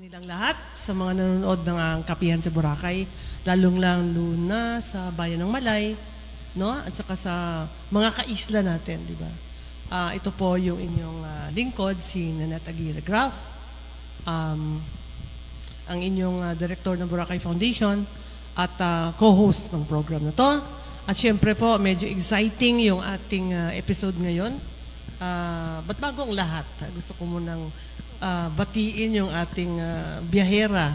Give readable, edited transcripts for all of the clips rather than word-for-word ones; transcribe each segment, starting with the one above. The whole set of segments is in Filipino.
nilang lahat sa mga nanonood ng Kapihan sa Boracay, lalong-lalo na sa Bayan ng Malay, no? At saka sa mga kaisla natin, di ba? Ito po yung inyong lingkod, si Nanette Aguirre Graf, ang inyong director ng Boracay Foundation at co-host ng program na to. At syempre po, medyo exciting yung ating episode ngayon. Ba't bago ang lahat? Gusto ko munang batiin yung ating biyahera.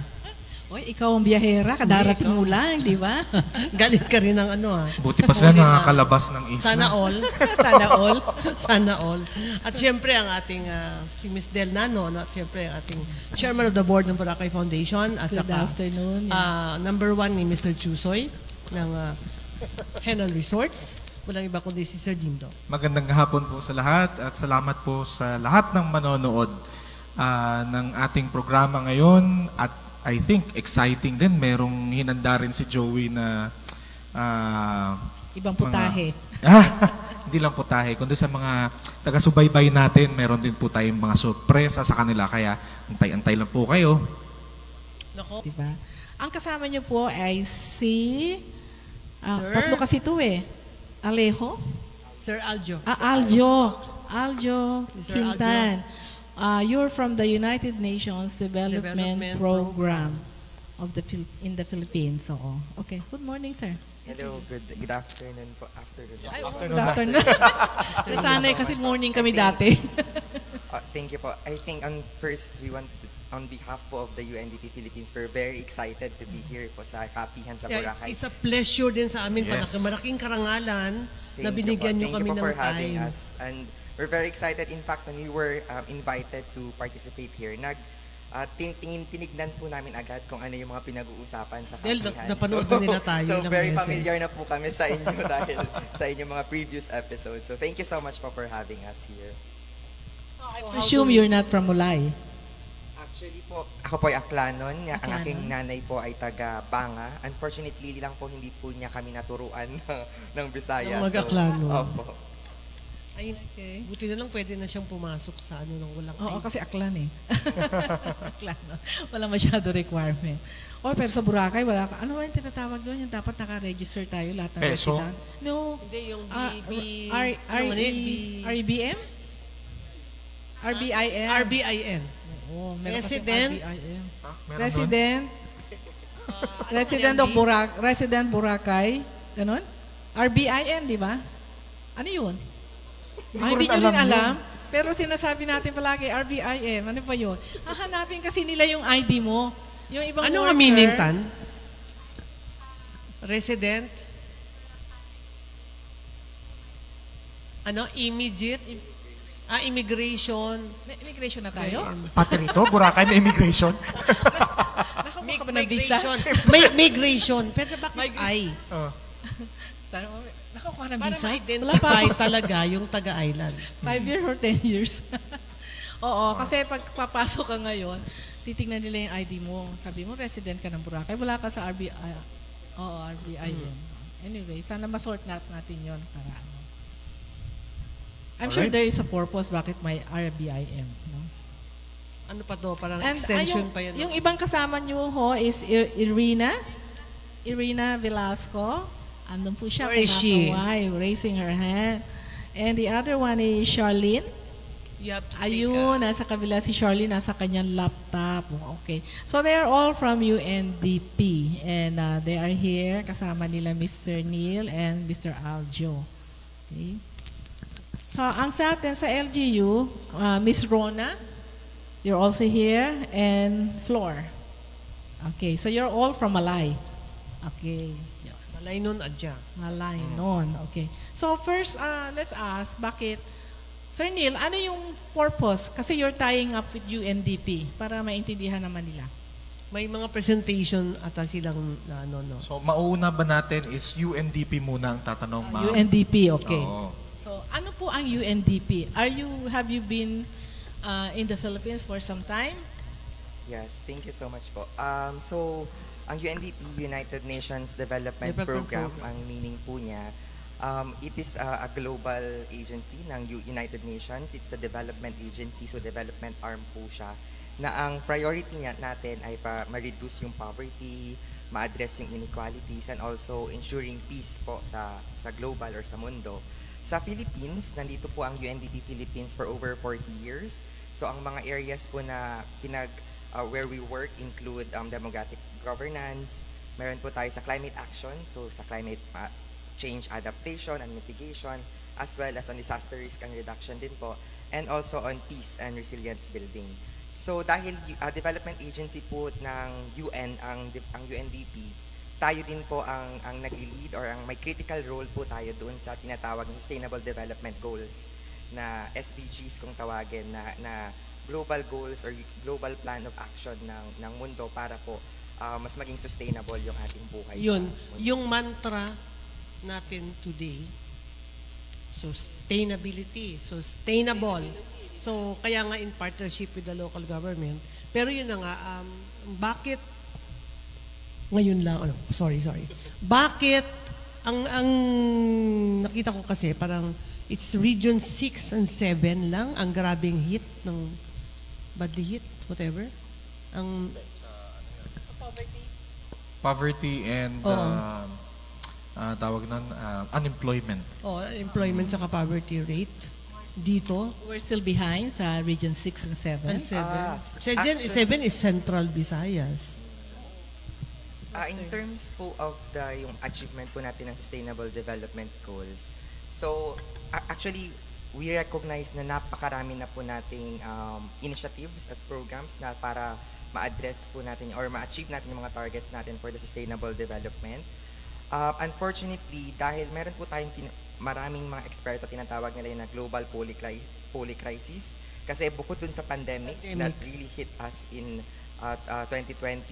Oy, ikaw ang biyahera, kadarating mo lang, di ba? Galit ka rin ng ano Buti pa sila nakakalabas ng isla. Sana all. Sana all. Sana all. At syempre ang ating si Miss Del Nano, at syempre ang ating chairman of the board ng Boracay Foundation. At Good afternoon. Number 1 ni Mr. Chusoy ng Henan Resorts. Walang iba kundi si Sir Dindo. Magandang hapon po sa lahat at salamat po sa lahat ng manonood ng ating programa ngayon. At I think exciting din. Merong hinanda rin si Joey na ibang putahe. Hindi lang putahe, kundi sa mga taga-subaybay natin, meron din po tayong mga sorpresa sa kanila. Kaya antay-antay lang po kayo. Nako. Diba? Ang kasama niyo po ay si... tatlo kasi ito Alejo? Sir Aljo. Aljo Quintan. You're from the United Nations Development Program of in the Philippines. So, okay. Good morning, sir. Hello, good afternoon po. Good afternoon. Sanay kasi morning kami dati. Thank you po. I think first we want to, on behalf po of the UNDP Philippines, we're very excited to be here po sa Kapihan sa Boracay. It's a pleasure din sa amin. Yes. Malaking karangalan na binigyan nyo kami ng Thank you po for time. having us. And we're very excited. In fact, when we were invited to participate here, tinignan po namin agad kung ano yung mga pinag-uusapan sa Kapihan. Napanood na nila tayo. So very familiar na po kami sa inyo dahil sa inyong mga previous episodes. So thank you so much for having us here. So I presume you're not from Mulay. Actually po, ako po ay Aklanon. Ang aking nanay po ay taga Banga. Unfortunately lang po, hindi po niya kami naturuan ng Bisaya. Mag-Aklanon. Opo. Ay, buti na lang pwede na siyang pumasok sa ano nang walang Oo, kasi Aklan Aklan. Wala masyado requirement. Pero sa Boracay, wala ka. Ano ba yung tinatawag doon? Yung dapat naka-register tayo lahat ng Peso? resident? No. Hindi, yung RBM? RBIN? RBIN. Oo, Resident? Resident Boracay. Ganon? RBIN, di ba? Ano yun? Hindi nyo rin alam. Pero sinasabi natin palagi, RBIM. Ano ba yun? Hahanapin kasi nila yung ID mo. Yung ibang ano worker. ang meaning tan? Resident? Ano? Immediate? Immigration. May immigration na tayo? Pati rito, Boracay may immigration. Nakakuha ka ba ng visa? Migration. Pero bakit I? Nakakuha ng Para visa? ma-identify talaga yung taga-island. 5 years or 10 years? Oo, kasi pag papasok ka ngayon, titignan nila yung ID mo. Sabi mo, resident ka ng Boracay. Wala ka sa RBI. Oo, RBIM. Anyway, sana masort natin yon para ano. I'm sure there is a purpose bakit may RBIM. No? Ano pa to? Parang extension pa yan. Yung ibang kasama nyo ho is Irina Velasco. Andun po siya. Where is she? Raising her hand. And the other one is Charlene. You have to Ayun, nasa kabila si Charlene, nasa kanyang laptop. Okay. So they are all from UNDP. And they are here. Kasama nila Mr. Neil and Mr. Aljo. Okay. So, ang sa atin sa LGU, Miss Rona, you're also here, and Flor. Okay, so you're all from Malay. Okay. Malay nun, adya. Malay nun, okay. So first, let's ask, bakit, Sir Neil, ano yung purpose? Kasi you're tying up with UNDP para maintindihan naman nila. May mga presentation ata silang no. So, mauna ba natin is UNDP muna ang tatanong, ma'am? UNDP, okay. Oo. So, ano po ang UNDP? Have you been in the Philippines for some time? Yes, thank you so much po. So, ang UNDP, United Nations Development Program, ang meaning po niya, it is a global agency ng United Nations. It's a development agency, so development arm po siya. na ang priority natin ay ma-reduce yung poverty, ma-address yung inequalities, and also ensuring peace po sa global or sa mundo. Sa Philippines, nandito po ang UNDP Philippines for over 40 years. So ang mga areas po na where we work include democratic governance, meron po tayo sa climate action, so sa climate change adaptation and mitigation, as well as on disaster risk and reduction din po, and also on peace and resilience building. So dahil development agency po ng UN, ang UNDP, tayo din po ang nagli-lead or ang may critical role po tayo doon sa tinatawag na Sustainable Development Goals na SDGs kung tawagin na global goals or global plan of action ng mundo para po mas maging sustainable yung ating buhay. Yun, yung mantra natin today, sustainability, sustainable. So, kaya nga in partnership with the local government. Pero yun na nga, bakit, ngayon lang, sorry. Bakit, ang nakita ko kasi, parang, it's region 6 and 7 lang, ang grabing hit ng, badly hit, whatever. Ang, Poverty and, tawag nun, unemployment. Employment saka poverty rate. Dito, We're still behind sa Region 6 and 7. and 7. Actually- 7 is Central Visayas. In terms po of yung achievement po natin ng Sustainable Development Goals, so actually, we recognize na napakarami na po nating initiatives at programs na para ma-address po natin or ma-achieve natin yung mga targets natin for the sustainable development. Unfortunately, dahil meron po tayong maraming mga eksperto tinatawag nila yung na global poly crisis, kasi bukod dun sa pandemic that really hit us in 2020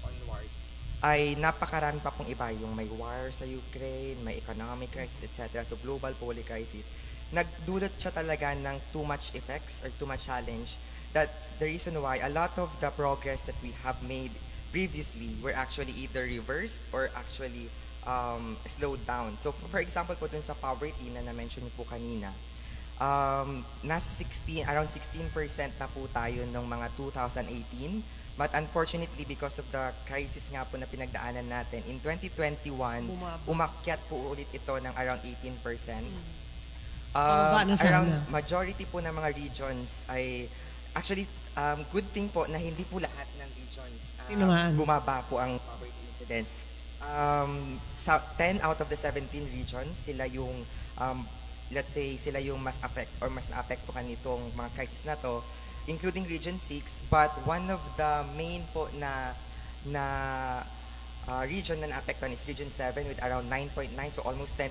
onwards, ay napakarami pa pong iba, yung may war sa Ukraine, may economic crisis, etc. So global poly crisis, nagdulot siya talaga ng too much effects or too much challenge. That's the reason why a lot of the progress that we have made previously were actually either reversed or actually slowed down. So for example po dun sa poverty na na-mention niyo po kanina, nasa around 16% na po tayo nung mga 2018. But unfortunately, because of the crisis nga po na pinagdaanan natin, in 2021, umakyat po ulit ito ng around 18%. Baba na sana. Around majority po ng mga regions ay, actually, good thing po na hindi po lahat ng regions bumaba po ang poverty incidence. Sa 10 out of the 17 regions, sila yung, let's say, sila yung mas naapektuhan nitong mga crisis na to, including Region 6, but one of the main po na region na naapektuhan is Region 7 with around 9.9, so almost 10%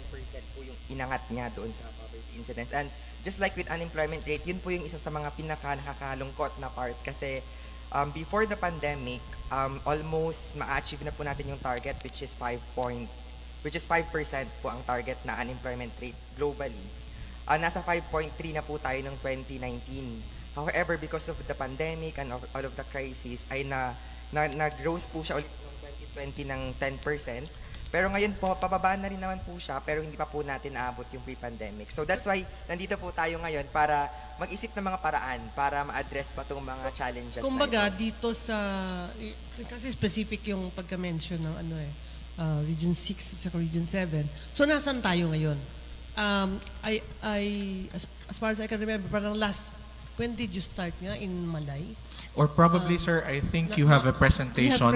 po yung inangat niya doon sa poverty incidence. And just like with unemployment rate, yun po yung isa sa mga pinaka-nakakalungkot na part kasi before the pandemic, almost ma-achieve na po natin yung target which is 5% po ang target na unemployment rate globally. Nasa 5.3 na po tayo ng 2019. However, because of the pandemic and all of the crisis, ay nag-rose po siya ulit noong 2020 ng 10%. Pero ngayon po, pababa na rin naman po siya, pero hindi pa po natin naabot yung pre-pandemic. So that's why nandito po tayo ngayon para mag-isip ng mga paraan para ma-address pa itong mga challenges. Kumbaga, dito sa, kasi specific yung pagka-mention ng Region 6 at Region 7. So nasan tayo ngayon? As far as I can remember, parang when did you start nga in Malay? Or probably, sir, I think you have a presentation.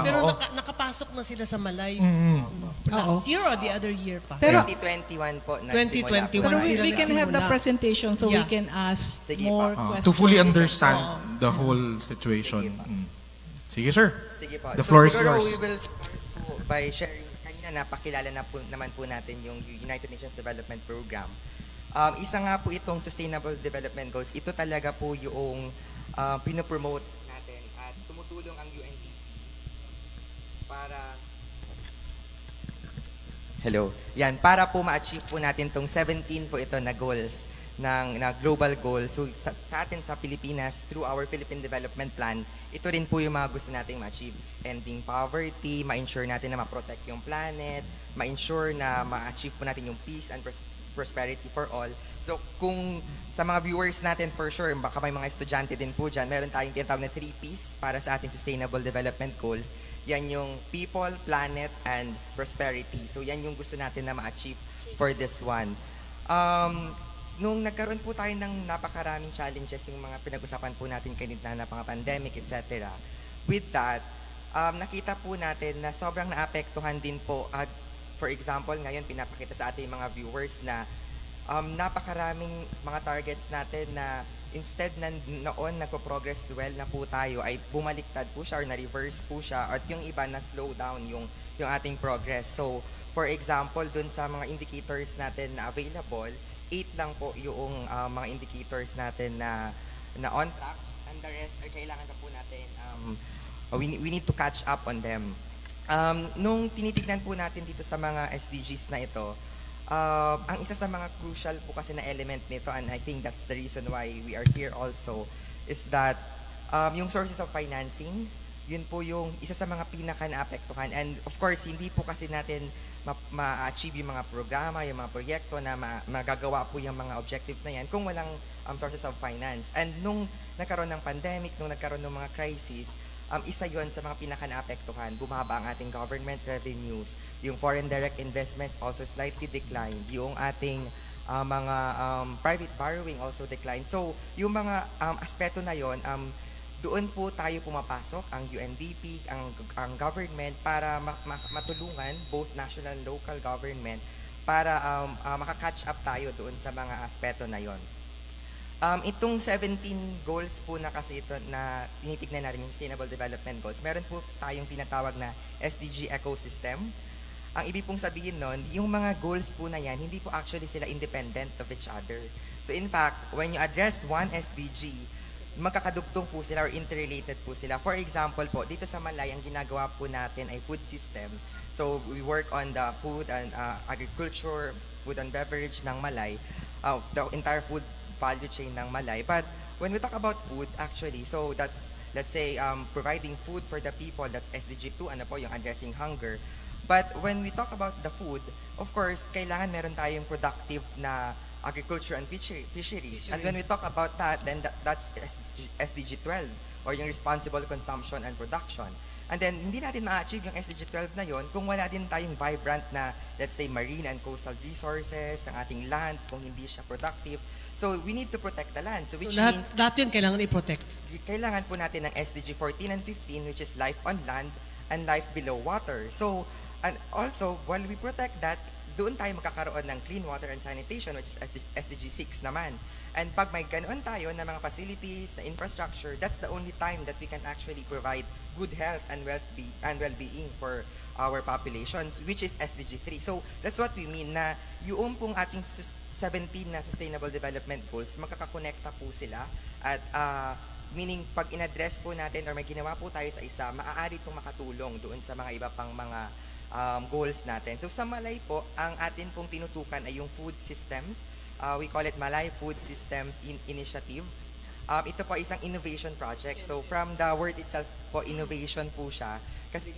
Pero Oo. nakapasok na sila sa Malay Mm-hmm. last year or the other year pa? Pero 2021 po, 2021 Pero sila we can have the nagsimula. presentation so we Yeah. can ask Sige more pa. questions. To fully understand the whole situation. Sige, sir. Sige po. The floor is siguro yours. we will start po by sharing, kanina napakilala naman po natin yung United Nations Development Program. Isa nga po itong Sustainable Development Goals. Ito talaga po yung pinopromote natin at tumutulong ang UNDP para po ma-achieve po natin itong 17 po ito na goals na global goals. So sa atin sa Pilipinas, through our Philippine Development Plan, ito rin po yung mga gusto nating ma-achieve. Ending poverty, ma-ensure natin na ma-protect yung planet, ma-ensure na ma-achieve po natin yung peace and prosperity for all. So kung sa mga viewers natin for sure, baka may mga estudyante din po dyan, meron tayong tinatawag na 3Ps para sa ating Sustainable Development Goals. Yan yung people, planet, and prosperity. So yan yung gusto natin na ma-achieve for this one. Nung nagkaroon po tayo ng napakaraming challenges, yung mga pinag-usapan po natin kanina na mga pandemic, etc. With that, nakita po natin na sobrang naapektuhan din po. For example, ngayon pinapakita sa ating mga viewers na napakaraming mga targets natin na instead na noon nagpo-progress well na po tayo, ay bumaliktad po siya or na-reverse po siya at yung iba na slow down yung ating progress. So, for example, dun sa mga indicators natin na available, 8 lang po yung mga indicators natin na on track, and the rest ay kailangan na po natin, we need to catch up on them. Nung tinitignan po natin dito sa mga SDGs na ito, ang isa sa mga crucial po kasi na element nito, and I think that's the reason why we are here also, is that yung sources of financing, yun po yung isa sa mga pinaka-naapektuhan. And of course, hindi po kasi natin ma-achieve yung mga programa, yung mga proyekto na magagawa po yung mga objectives na yan kung walang sources of finance. And nung nagkaroon ng pandemic, nung nagkaroon ng mga crisis, isa yon sa mga pinaka-naapektuhan. Bumaba ang ating government revenues, yung foreign direct investments also slightly declined, yung ating mga private borrowing also declined. So, yung mga aspeto na yon, doon po tayo pumapasok, ang UNDP, ang government, para matulungan both national and local government para maka-catch up tayo doon sa mga aspeto na yon. Itong 17 goals po na kasi ito na tinitignan natin yung Sustainable Development Goals, meron po tayong tinatawag na SDG ecosystem. Ang ibig pong sabihin nun, yung mga goals po na yan, hindi po actually sila independent of each other. So in fact, when you address one SDG, magkakadugtong po sila or interrelated po sila. For example po, dito sa Malay, ang ginagawa po natin ay food system. So we work on the food and agriculture, food and beverage ng Malay, the entire food value chain ng Malay. But when we talk about food, actually, so that's, let's say, providing food for the people, that's SDG 2, ano po, yung addressing hunger. But when we talk about the food, of course, kailangan meron tayong productive na agriculture and fisheries. And when we talk about that, then that's SDG 12, or yung responsible consumption and production. And then, hindi natin ma-achieve yung SDG 12 na yon kung wala din tayong vibrant na, let's say, marine and coastal resources, ang ating land, kung hindi siya productive. So, we need to protect the land. So, which means, lahat yun kailangan i-protect. kailangan po natin ng SDG 14 and 15, which is life on land and life below water. So, and also, while we protect that, doon tayo magkakaroon ng clean water and sanitation, which is SDG 6 naman. And pag may ganoon tayo na mga facilities, na infrastructure, that's the only time that we can actually provide good health and well-being for our populations, which is SDG 3. So that's what we mean na yung pong ating 17 na Sustainable Development Goals, magkakakonekta po sila at meaning pag in-address po natin or may ginawa po tayo sa isa, maaari itong makatulong doon sa mga iba pang mga goals natin. So sa Malay po, ang atin pong tinutukan ay yung food systems. We call it Malay Food Systems Initiative. Ito po isang innovation project. So from the word itself po, innovation po siya. Kasi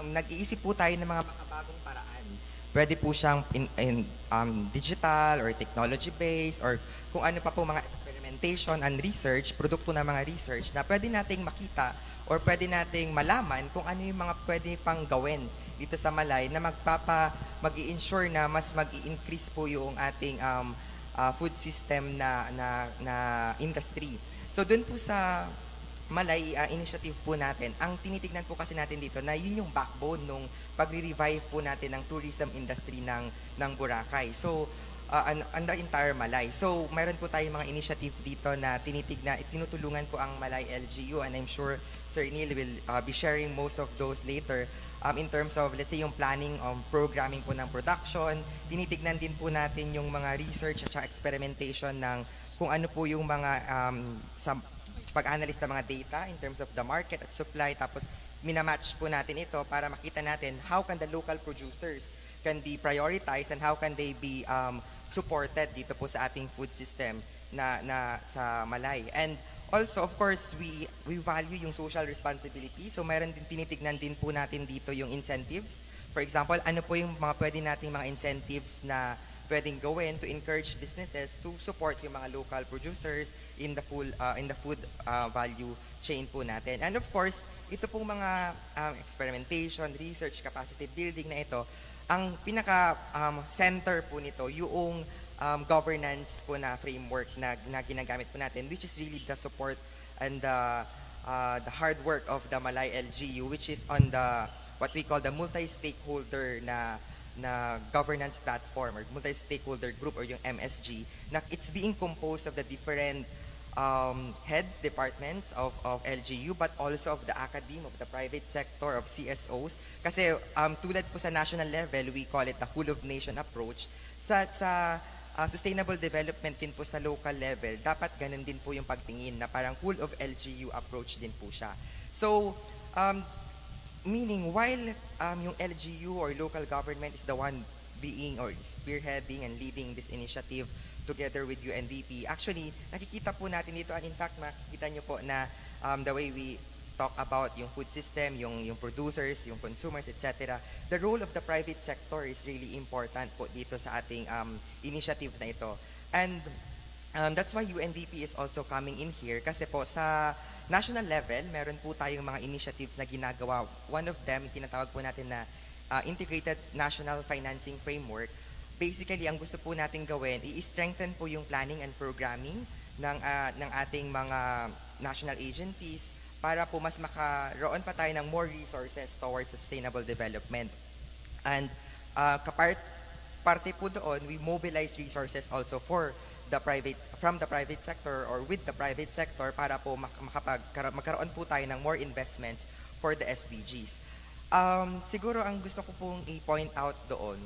nag-iisip po tayo ng mga makabagong paraan. Pwede po siyang digital or technology-based or kung ano pa po mga experimentation and research, produkto ng mga research na pwede nating makita or pwede nating malaman kung ano yung mga pwede pang gawin dito sa Malay na mag-i-ensure na mas mag-i-increase po yung ating food system na industry. So doon po sa Malay initiative po natin, ang tinitignan po kasi natin dito na yun yung backbone nung pagre-revive po natin ng tourism industry ng Boracay. So on the entire Malay. So mayroon po tayong mga initiative dito na tinutulungan po ang Malay LGU, and I'm sure Sir Neil will be sharing most of those later. In terms of, let's say, yung planning, programming po ng production, tinitignan din po natin yung mga research at experimentation ng kung ano po yung mga pag-analyze ng mga data in terms of the market at supply, tapos minamatch po natin ito para makita natin how can the local producers can be prioritized and how can they be supported dito po sa ating food system na sa Malay. And also, of course, we value yung social responsibility. So, mayroon din tinitignan din po natin dito yung incentives. For example, ano po yung mga pwede nating mga incentives na pwedeng gawin to encourage businesses to support yung mga local producers in the food value chain po natin. And of course, ito pong mga experimentation, research, capacity building na ito, ang pinaka center po nito, yung governance po na framework na ginagamit po natin, which is really the support and the hard work of the Malay LGU, which is on the what we call the multi-stakeholder na governance platform or multi-stakeholder group or yung MSG, na it's being composed of the different heads, departments of LGU, but also of the academe, of the private sector, of CSOs. Kasi tulad po sa national level, we call it the whole of nation approach. Sa sustainable development din po sa local level, dapat ganun din po yung pagtingin na parang whole of LGU approach din po siya. So, meaning while yung LGU or local government is the one being or spearheading and leading this initiative together with UNDP, actually, nakikita po natin dito, and in fact, makikita nyo po na the way we talk about yung food system, yung producers, yung consumers, etc. The role of the private sector is really important po dito sa ating initiative na ito. And that's why UNDP is also coming in here kasi po sa national level, meron po tayong mga initiatives na ginagawa. One of them, tinatawag po natin na Integrated National Financing Framework. Basically, ang gusto po natin gawin, i-strengthen po yung planning and programming ng ating mga national agencies para po mas makaroon pa tayo ng more resources towards sustainable development. And parte po doon, we mobilize resources also from the private sector or with the private sector para po magkaroon po tayo ng more investments for the SDGs. Siguro ang gusto ko pong i-point out doon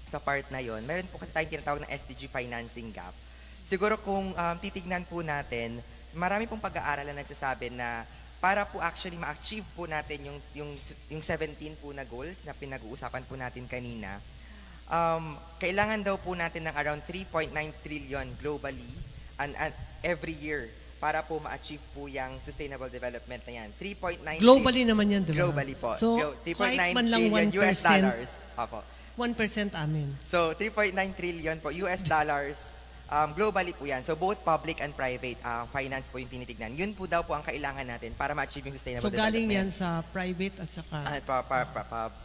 sa part na yon, meron po kasi tayong tinatawag na SDG financing gap. Siguro kung titignan po natin, marami pong pag-aaral na nagsasabi na para po actually ma-achieve po natin yung 17 po na goals na pinag-uusapan po natin kanina, kailangan daw po natin ng around 3.9 trillion globally and every year para po ma-achieve po yung sustainable development na yan. 3.9 Globally naman yan, di ba? Globally po. So, 3.9 kahit man lang trillion 1%, US dollars. Opo. 1% amin. So, 3.9 trillion po US dollars. Globally po yan. So, both public and private finance po yung tinitignan. Yun po daw po ang kailangan natin para ma-achieve yung sustainable So, development. galing yan sa private at saka...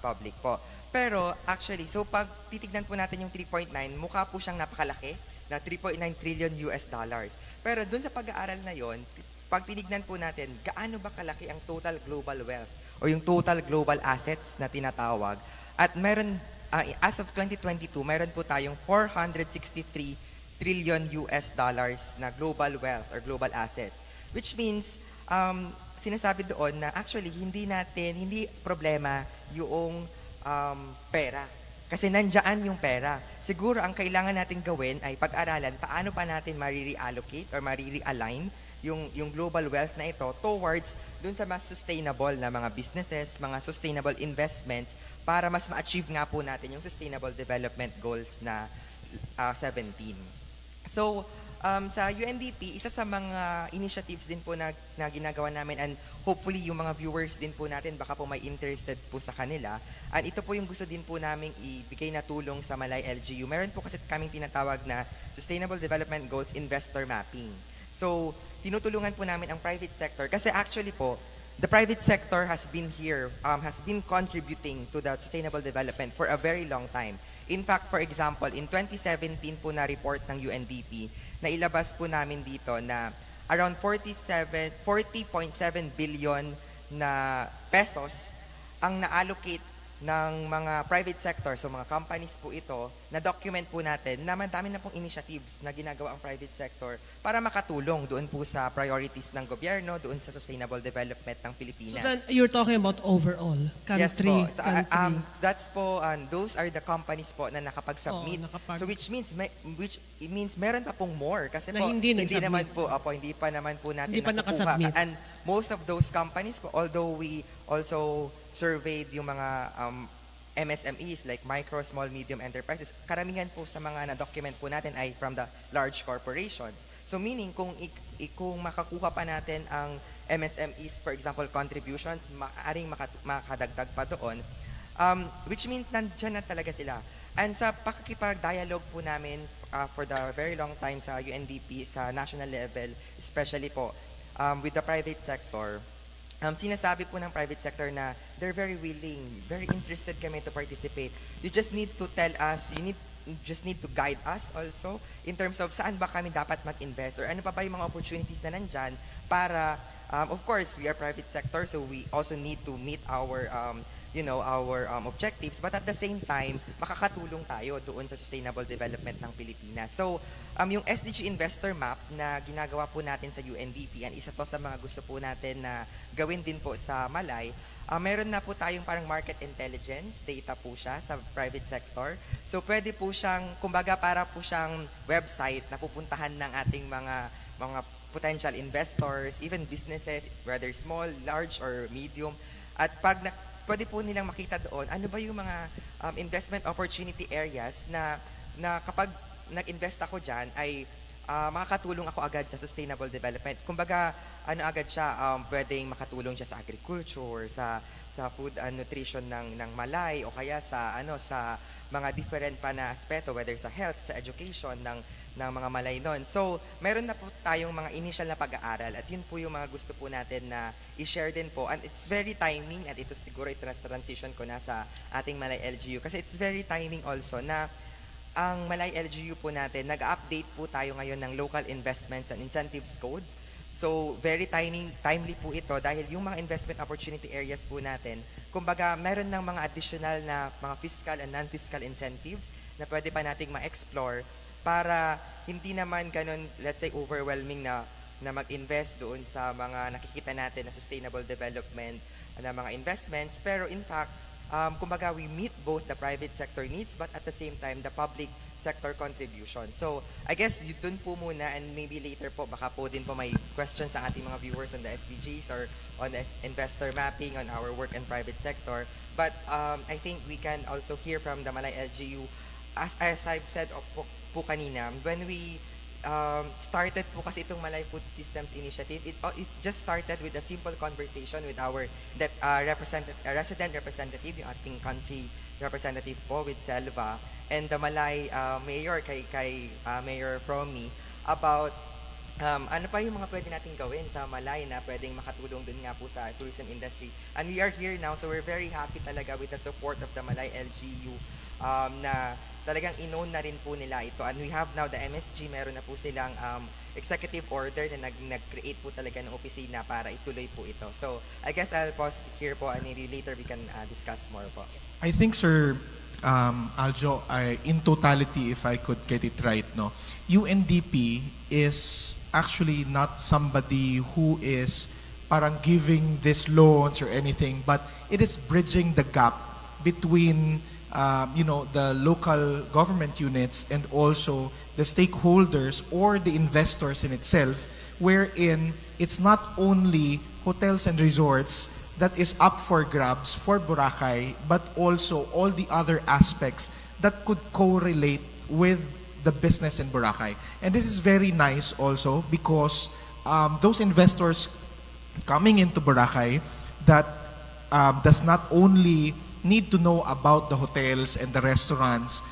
public po. Pero, actually, so pag titignan po natin yung 3.9, mukha po siyang napakalaki na 3.9 trillion US dollars. Pero dun sa pag-aaral na yon, pag tinignan po natin, gaano ba kalaki ang total global wealth o yung total global assets na tinatawag. At meron, as of 2022, meron po tayong 463 trillion US dollars na global wealth or global assets. Which means, sinasabi doon na actually hindi problema yung pera. Kasi nandiyan yung pera. Siguro ang kailangan natin gawin ay pag-aralan paano pa natin ma-reallocate or ma-realign yung global wealth na ito towards dun sa mas sustainable na mga businesses, mga sustainable investments para mas ma-achieve nga po natin yung sustainable development goals na 17. So, sa UNDP, isa sa mga initiatives din po na ginagawa namin and hopefully yung mga viewers din po natin baka po may interested po sa kanila. And ito po yung gusto din po namin ibigay na tulong sa Malay LGU. Meron po kasi kaming tinatawag na Sustainable Development Goals Investor Mapping. So, tinutulungan po namin ang private sector kasi actually po, the private sector has been here, has been contributing to the sustainable development for a very long time. In fact, for example, in 2017 po na report ng UNDP, na ilabas po namin dito na around 40.7 billion na pesos ang na-allocate ng mga private sector, so mga companies po ito, na document po natin na madami na pong initiatives na ginagawa ang private sector para makatulong doon po sa priorities ng gobyerno, doon sa sustainable development ng Pilipinas. So then, you're talking about overall, country. Yes po. That's po, those are the companies po na nakapag-submit. So which means meron pa pong more kasi na po hindi pa naman po natin hindi pa nakukuha. nakasubmit. And most of those companies po, although we also surveyed yung mga MSMEs like micro, small, medium enterprises, karamihan po sa mga na-document po natin ay from the large corporations. So meaning kung makakuha pa natin ang MSMEs, for example, contributions, maaaring makadagdag pa doon, Which means nandyan na talaga sila. And sa pakikipag-dialogue po namin for the very long time sa UNDP, sa national level, especially po with the private sector, sinasabi po ng private sector na they're very willing, very interested kami to participate. You just need to tell us, you just need to guide us also in terms of saan ba kami dapat mag-invest or ano pa ba yung mga opportunities na nandyan para, of course, we are private sector, so we also need to meet our our objectives, but at the same time, makakatulong tayo doon sa sustainable development ng Pilipinas. So, yung SDG Investor Map na ginagawa po natin sa UNDP, and isa to sa mga gusto po natin na gawin din po sa Malay, meron na po tayong parang market intelligence data po siya sa private sector. So, pwede po siyang, kumbaga para po siyang website na pupuntahan ng ating mga potential investors, even businesses, whether small, large, or medium. At pwede po nilang makita doon ano ba yung mga investment opportunity areas na kapag nag-invest ako dyan ay makakatulong ako agad sa sustainable development. Kumbaga, agad siya, pwedeng makatulong siya sa agriculture, sa food and nutrition ng Malay, o kaya sa mga different pa na aspeto, whether sa health, sa education ng mga Malay nun. So, meron na po tayong mga initial na pag-aaral at yun po yung mga gusto po natin na i-share din po. And it's very timing, at ito siguro transition ko na sa ating Malay LGU kasi it's very timing also na ang Malay LGU po natin, nag-update po tayo ngayon ng Local Investments and Incentives Code. So, very timely po ito dahil yung mga investment opportunity areas po natin, kumbaga, meron ng mga additional na mga fiscal and non-fiscal incentives na pwede pa nating ma-explore para hindi naman ganun, let's say, overwhelming na mag-invest doon sa mga nakikita natin na sustainable development na mga investments. Pero in fact, kumbaga, we meet both the private sector needs but at the same time, the public sector contribution. So, I guess dun po muna and maybe later po, baka po din po may questions sa ating mga viewers on the SDGs or on the investor mapping on our work in private sector. But I think we can also hear from the Malay LGU, as I've said po kanina, when we started po kasi itong Malay Food Systems Initiative, it just started with a simple conversation with our resident representative, yung ating country representative po with Selva, and the Malay mayor kay Mayor Fromy about ano pa yung mga pwede natin gawin sa Malay na pwedeng makatulong dun nga po sa tourism industry. And we are here now, so we're very happy talaga with the support of the Malay LGU na talagang inown na rin po nila ito. And we have now the MSG, meron na po silang executive order na nag-create po talaga ng opisina para ituloy po ito. So, I guess I'll pause here po and maybe later we can discuss more po. I think, Sir Aljo, in totality, if I could get it right, no, UNDP is actually not somebody who is parang giving these loans or anything, but it is bridging the gap between the local government units and also the stakeholders or the investors in itself, wherein it's not only hotels and resorts that is up for grabs for Boracay, but also all the other aspects that could correlate with the business in Boracay. And this is very nice also because those investors coming into Boracay that does not only need to know about the hotels and the restaurants,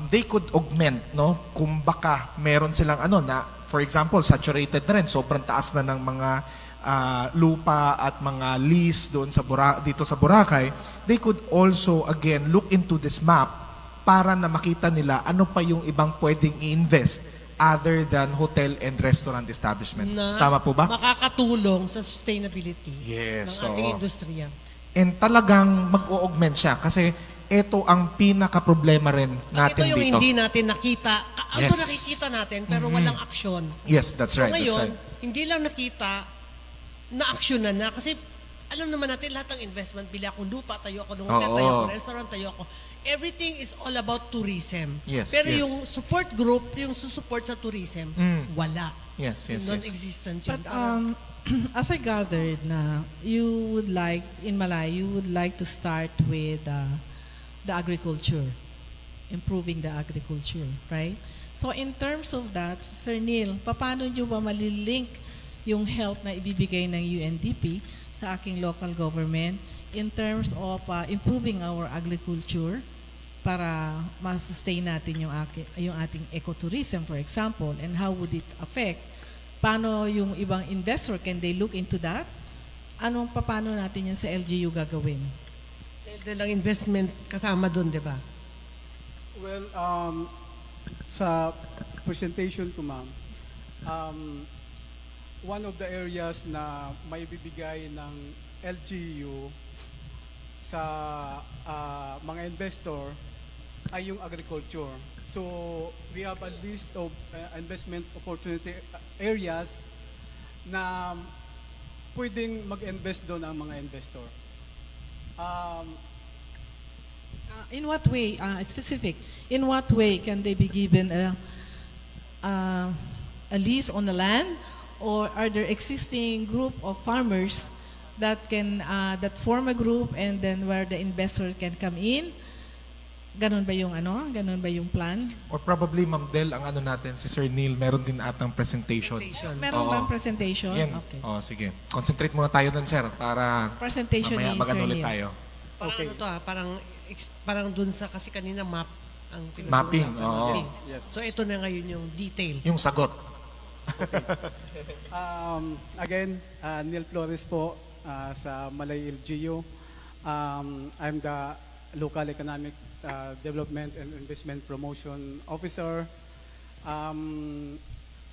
they could augment, no? Kung baka meron silang na, for example, saturated na rin, sobrang taas na ng mga lupa at mga lease doon dito sa Boracay, they could also again look into this map para na makita nila ano pa yung ibang pwedeng i-invest other than hotel and restaurant establishment. Tama po ba? Makakatulong sa sustainability ng ating industriya. And talagang mag-o-augment siya kasi ito ang pinaka-problema rin natin dito. Ito yung hindi natin nakita. Ito nakikita natin pero walang aksyon. Yes, that's right. So ngayon, that's right. hindi lang nakita, na-aksyonan na. Kasi alam naman natin lahat ng investment, bili akong lupa, tayo ako ng hotel, tayo ako restaurant, tayo ako. Everything is all about tourism. Yes, pero yung support group, yung susupport sa tourism, wala. Yes. Non-existent yun. But as I gathered na you would like, in Malay, you would like to start with the agriculture, improving the agriculture, right? So in terms of that, Sir Neil, paano nyo ba malilink yung help na ibibigay ng UNDP sa aking local government, in terms of improving our agriculture para ma-sustain natin yung ating ecotourism, for example, and how would it affect? Paano yung ibang investor, can they look into that? Paano natin yan sa LGU gagawin? Dahil ang investment kasama doon, di ba? Well, sa presentation ko, ma'am, one of the areas na may bibigay ng LGU sa mga investor ay yung agriculture. So, we have a list of investment opportunity areas na pwedeng mag-invest doon ang mga investor. In what way, specific, in what way can they be given a lease on the land, or are there existing group of farmers that can that form a group and then where the investor can come in? Ganun ba yung Ganun ba yung plan? Or probably, Ma'am Del, ang natin, si Sir Neil, meron din atang presentation. Meron bang presentation? Yan. Okay. Sige. Concentrate muna tayo dun, sir, para Presentation mamaya ni magano Sir ulit Neil. tayo. Parang Okay. parang dun sa kasi kanina map ang tinuturo Mapping, natin. oo. Mapping. Yes. So ito na ngayon yung detail. Yung sagot. Again, Neil Flores po sa Malay LGU. I'm the Local Economic Development and Investment Promotion Officer.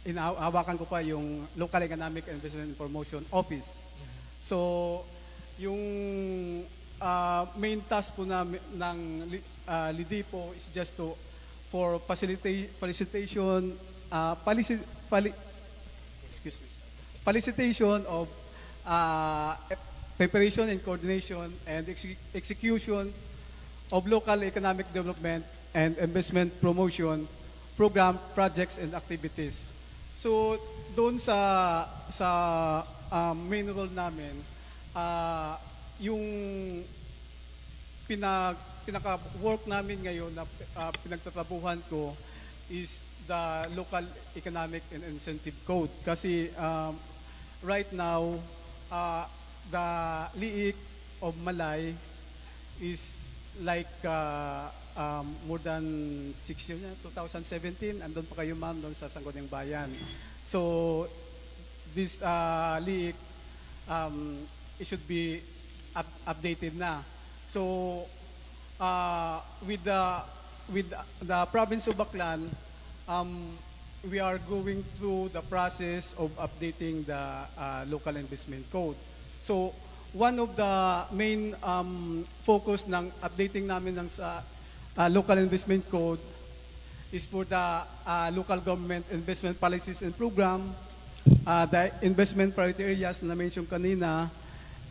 Hawakan ko pa yung Local Economic and Investment Promotion Office. So, yung main task po ng LIDIPO is just for facilitation of preparation and coordination and execution of local economic development and investment promotion program, projects, and activities. So, doon sa main role namin, yung pinaka-work namin ngayon na pinagtatrabuhan ko is the Local Economic and Incentive Code. Kasi right now, the LIIC of Malay is like more than 6 years na, 2017, andun pa kayo ma'am doon sa Sangguniang Bayan. So, this LIIC, it should be updated na. So, with the province of Baclan, we are going through the process of updating the local investment code. So, one of the main focus ng updating namin ng sa local investment code is for the local government investment policies and program, the investment priority areas na mention kanina,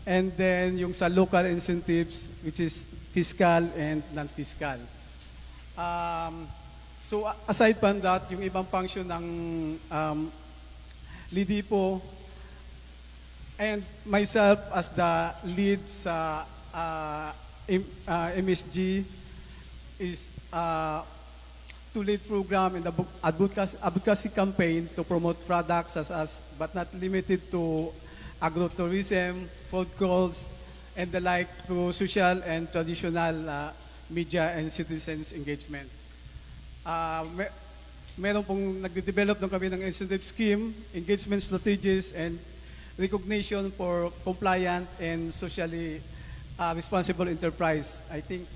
and then yung sa local incentives, which is fiscal and non-fiscal. So aside from that, yung ibang function ng LIDIPO and myself as the lead sa MSG is to lead program in the advocacy campaign to promote products as but not limited to agrotourism, food calls, and the like through social and traditional media and citizens engagement. Meron pong nagde-develop ng kami ng incentive scheme, engagement strategies, and recognition for compliant and socially responsible enterprise. I think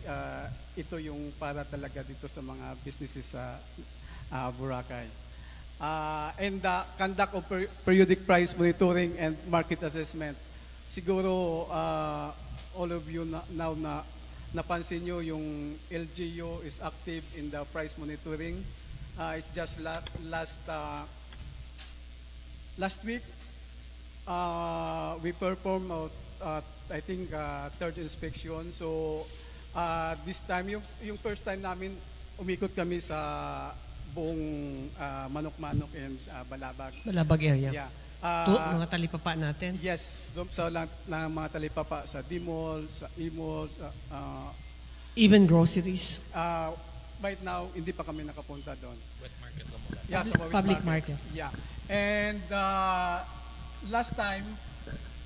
ito yung para talaga dito sa mga businesses sa Boracay. And the conduct of periodic price monitoring and market assessment. Siguro all of you now na napansin nyo yung LGU is active in the price monitoring. It's just last week we performed I think third inspection. So this time yung first time namin umikot kami sa buong Manok-Manok and Balabag. Balabag area. Yeah. Mga talipapa natin. Yes, doon sa mga talipapa sa D-Mall, sa E-Mall, Even groceries. right now hindi pa kami nakapunta doon. Wet market lang muna. Yeah, sa Public market. Yeah. And last time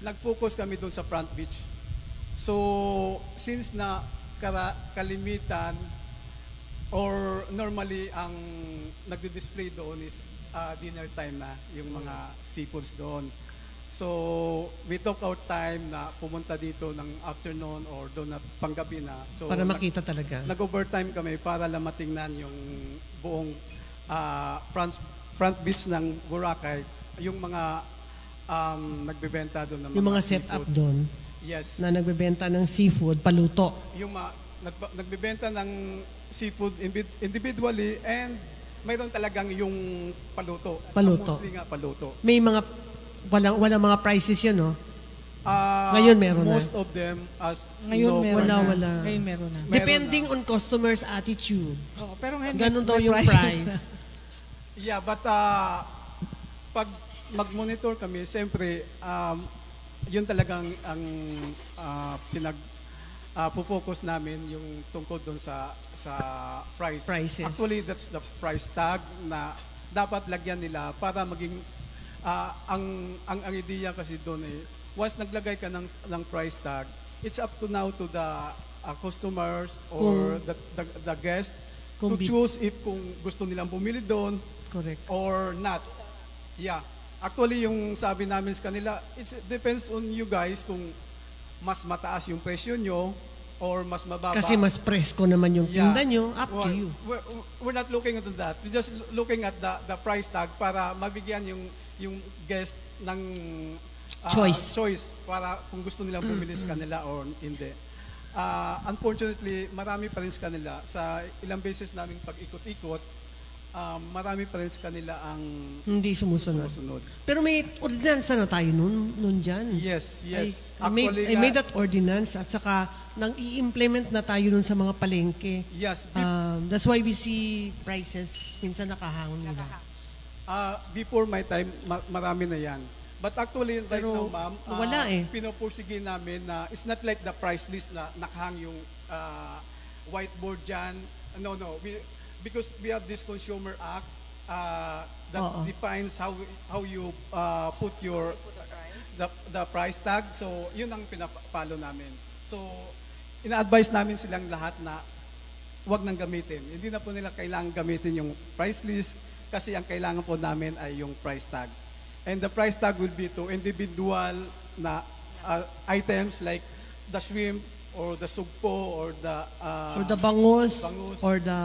nag-focus kami doon sa Front Beach. So, since na kalimitan or normally ang nagdi-display doon is dinner time na yung mga seafoods doon. So, we took our time na pumunta dito ng afternoon or doon na panggabi na. So, Para makita talaga. Nag-overtime kami para lang matingnan yung buong front beach ng Boracay, yung mga nagbebenta doon ng Yung mga seafoods. setup doon Yes. na nagbebenta ng seafood, paluto. Yung nagbebenta ng seafood individually and mayroon talagang yung paluto. Paluto. Mostly nga paluto. May mga, walang mga prices yun, no? Ngayon meron na. Most of them as Ngayon meron wala, na. wala. Ngayon meron na. Depending on customer's attitude. Oo, pero ngayon Ganun may daw yung prices price. Yeah, but pag mag-monitor kami, siyempre, yun talagang ang focus namin yung tungkol doon sa price. Prices. Actually, that's the price tag na dapat lagyan nila para maging ang idea kasi doon once naglagay ka ng price tag, it's up to now to the customers or the guest to choose if kung gusto nilang bumili doon. Correct. Or not. Yeah. Actually, yung sabi namin sa kanila, it depends on you guys kung mas mataas yung presyo nyo or mas mababa. Kasi mas presko naman yung tinda nyo, up to Well, you. We're not looking into that. We're just looking at the price tag para mabigyan yung guest ng choice para kung gusto nilang bumili sa kanila or hindi. Unfortunately, marami pa rin sa kanila. Sa ilang beses naming pag-ikot-ikot, marami pa rin sa kanila ang Hindi sumusunod. sumusunod. Pero may ordinansa na tayo nun dyan. Yes. I made that ordinance at saka nang i-implement na tayo nun sa mga palengke. Yes. That's why we see prices minsan nakahangon nila. Before my time, marami na yan. But actually, right Pero now, ma'am, wala pinopursige namin na it's not like the price list na nakahang yung whiteboard dyan. No. Because we have this Consumer Act that defines how you put your the price tag. So, yun ang pinapalo namin. So, ina-advise namin silang lahat na wag nang gamitin. Hindi na po nila kailangan gamitin yung price list kasi ang kailangan po namin ay yung price tag. And the price tag will be to individual na items like the shrimp or the sugpo or or the bangus, bangus. or the...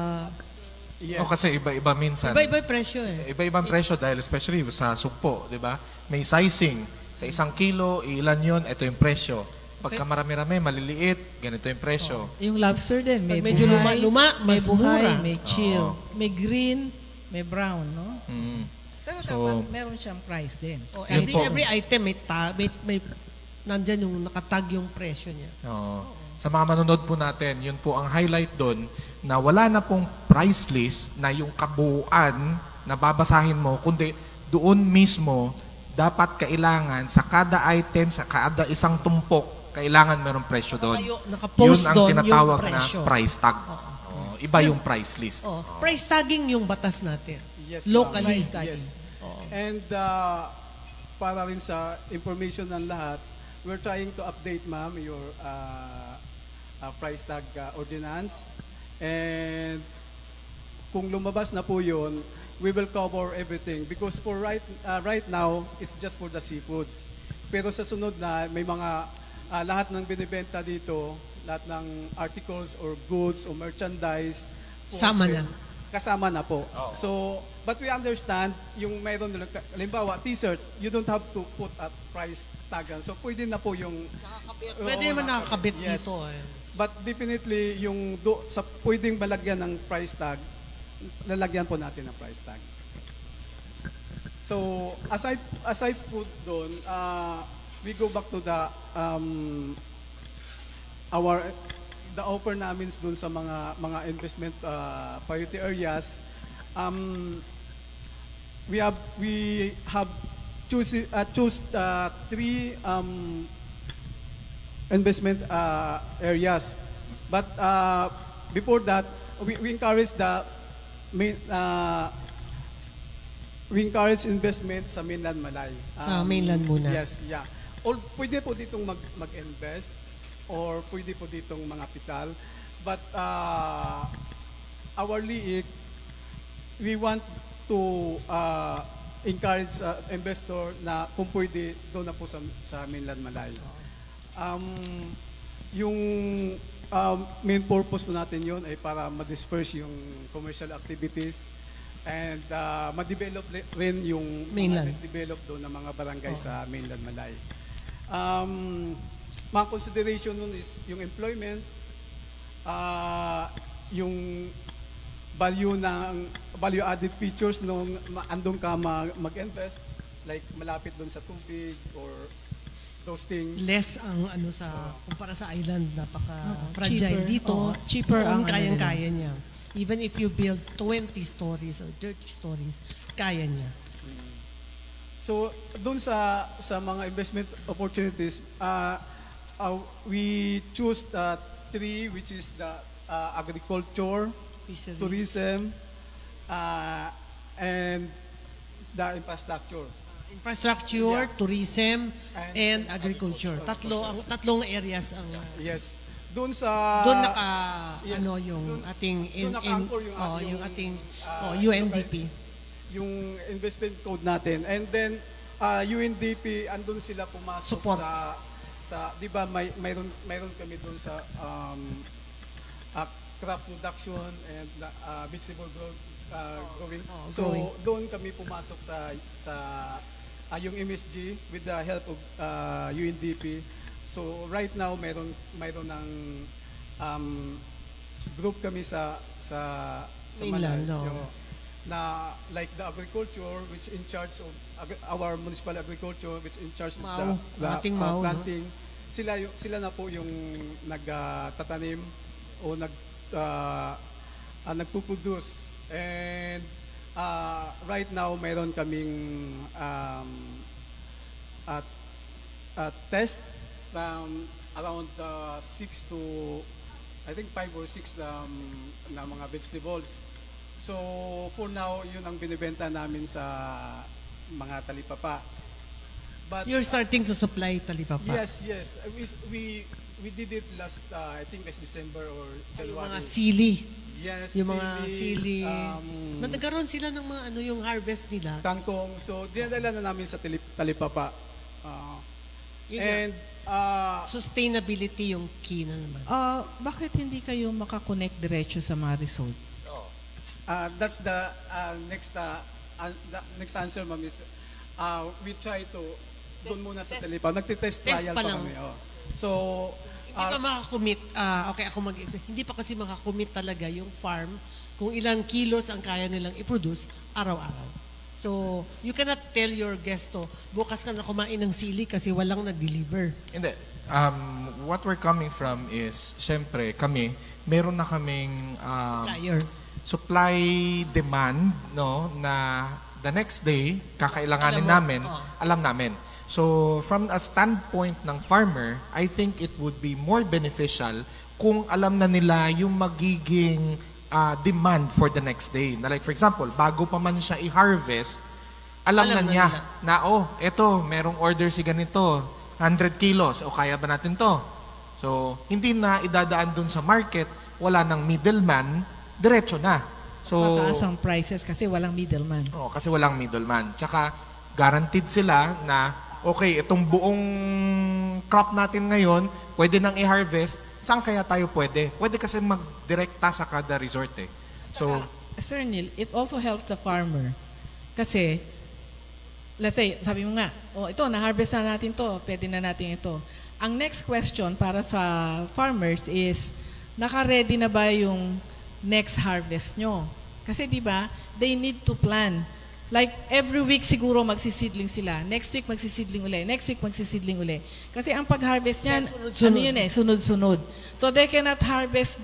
Yes. O kasi iba-iba minsan. Iba-iba yung presyo eh. Iba-ibang presyo dahil especially sa sugpo, di ba? May sizing. Sa 1 kilo, ilan yun, ito yung presyo. Pagka marami-rami, maliliit, ganito yung presyo. Yung lobster din, may Pag medyo buhay, luma, may mas buhay, mura. may chill, may green, may brown, no? Mm. Pero So, dapat meron siyang price din. Yun po. Every item may nandyan yung nakatag yung presyo niya. Oo. Sa mga manonood po natin, yun po ang highlight doon na wala na pong price list na yung kabuuan na babasahin mo, kundi doon mismo dapat kailangan sa kada item, sa kada isang tumpok, kailangan merong presyo doon. Nakapost Yun ang doon tinatawag yung na presyo. price tag. Iba yung price list. Price tagging yung batas natin. Yes, Locally. Price tagging. Yes. And para rin sa information ng lahat, we're trying to update, ma'am, your price tag ordinance. And kung lumabas na po yun, we will cover everything. Because for right now, it's just for the seafoods. Pero sa sunod na, may mga lahat ng binibenta dito, lahat ng articles or goods or merchandise. Sama na. Kasama na po. So, but we understand, yung mayroon nila, halimbawa, t-shirts, you don't have to put a price tag. So, pwede na po yung... Pwede naman nakakabit Yes. dito eh. But definitely, yung sa pwedeng malagyan ng price tag, lalagyan po natin ng price tag. So, aside po doon, we go back to the the offer namin doon sa mga investment priority areas. We have choose 3 investment areas. But before that, we encourage we encourage investment sa mainland Malay. Sa mainland muna. Yes, yeah. Or pwede po ditong mag-invest or pwede po ditong mga pital. But our liig, we want to encourage investor na kung pwede doon na po sa mainland Malay. Yung main purpose po natin yun ay para ma-disperse yung commercial activities and ma-develop rin yung Mainland. mga develop doon ng mga barangay sa mainland Malay. Mga consideration nun is yung employment, yung value added features nung andun ka mag-invest, like malapit doon sa tubig or those things. Less ang kumpara sa island, napaka-fragile cheaper. dito. Cheaper ang kayang-kaya niya. Even if you build 20 stories or 30 stories, kaya niya. So, doon sa mga investment opportunities, we choose the three, which is the agriculture, Fisheries. tourism, and the infrastructure. Infrastructure, tourism, And and agriculture. Tatlong areas ang Yes. Doon sa... doon yes, yung ating doon naka-anchor yung ating UNDP. UNDP. Yung investment code natin. And then, UNDP, andun sila pumasok Support. sa 'di ba mayroon kami doon sa crop production and vegetable growing. So growing. doon kami pumasok sa yung MSG with the help of UNDP. So right now mayroon ng group kami sa Mainland, Malay, no? na like the agriculture which in charge of our municipal agriculture which in charge of Mau, the ating Mau, no? planting. Sila na po yung nagtatanim o nagpuproduce. And right now mayroon kaming test around 6 to I think 5 or 6 na mga vegetables. So for now yun ang binibenta namin sa mga talipapa. But You're starting to supply talipapa. yes. We did it last I think last December or Yung January. mga sili. Yes, Yung mga sili. Nagkaroon sila ng mga yung harvest nila. kangkong. So dinadala na namin sa talipapa. Yun nga. And Sustainability yung key na naman. Bakit hindi kayo makakonect diretso sa mga resort? that's the next answer, ma'am, is we try to doon muna sa Talipa. Nagtitest Test trial pa pa lang. kami. So, Hindi pa makakommit, okay ako hindi pa kasi makakommit talaga yung farm kung ilang kilos ang kaya nilang i-produce araw-araw. So, you cannot tell your guest to, bukas ka na kumain ng sili kasi walang nag-deliver. Hindi. What we're coming from is, syempre, meron na kaming Flyer. supply demand, no, na the next day, kakailanganin Alam mo, namin, alam namin. So, from a standpoint ng farmer, I think it would be more beneficial kung alam na nila yung magiging demand for the next day. Na like, for example, bago pa man siya i-harvest, alam na niya na, eto, merong order si ganito, 100 kilos, o kaya ba natin to? So, hindi na idadaan dun sa market, wala nang middleman, diretso na. So, Mataas ang prices kasi walang middleman. kasi walang middleman. Tsaka, guaranteed sila na, okay, itong buong crop natin ngayon, pwede nang i-harvest, saan kaya tayo pwede? Pwede kasi mag-direkta sa kada resort eh. So, Sir Neil, it also helps the farmer. Kasi, let's say, sabi mo nga, ito, na-harvest na natin to, pwede na natin ito. Ang next question para sa farmers is, naka-ready na ba yung next harvest nyo? Kasi di ba, they need to plan. Like, every week siguro magsisidling sila. Next week magsisidling uli. Next week magsisidling uli. Kasi ang pag-harvest niyan, sunod-sunod. So they cannot harvest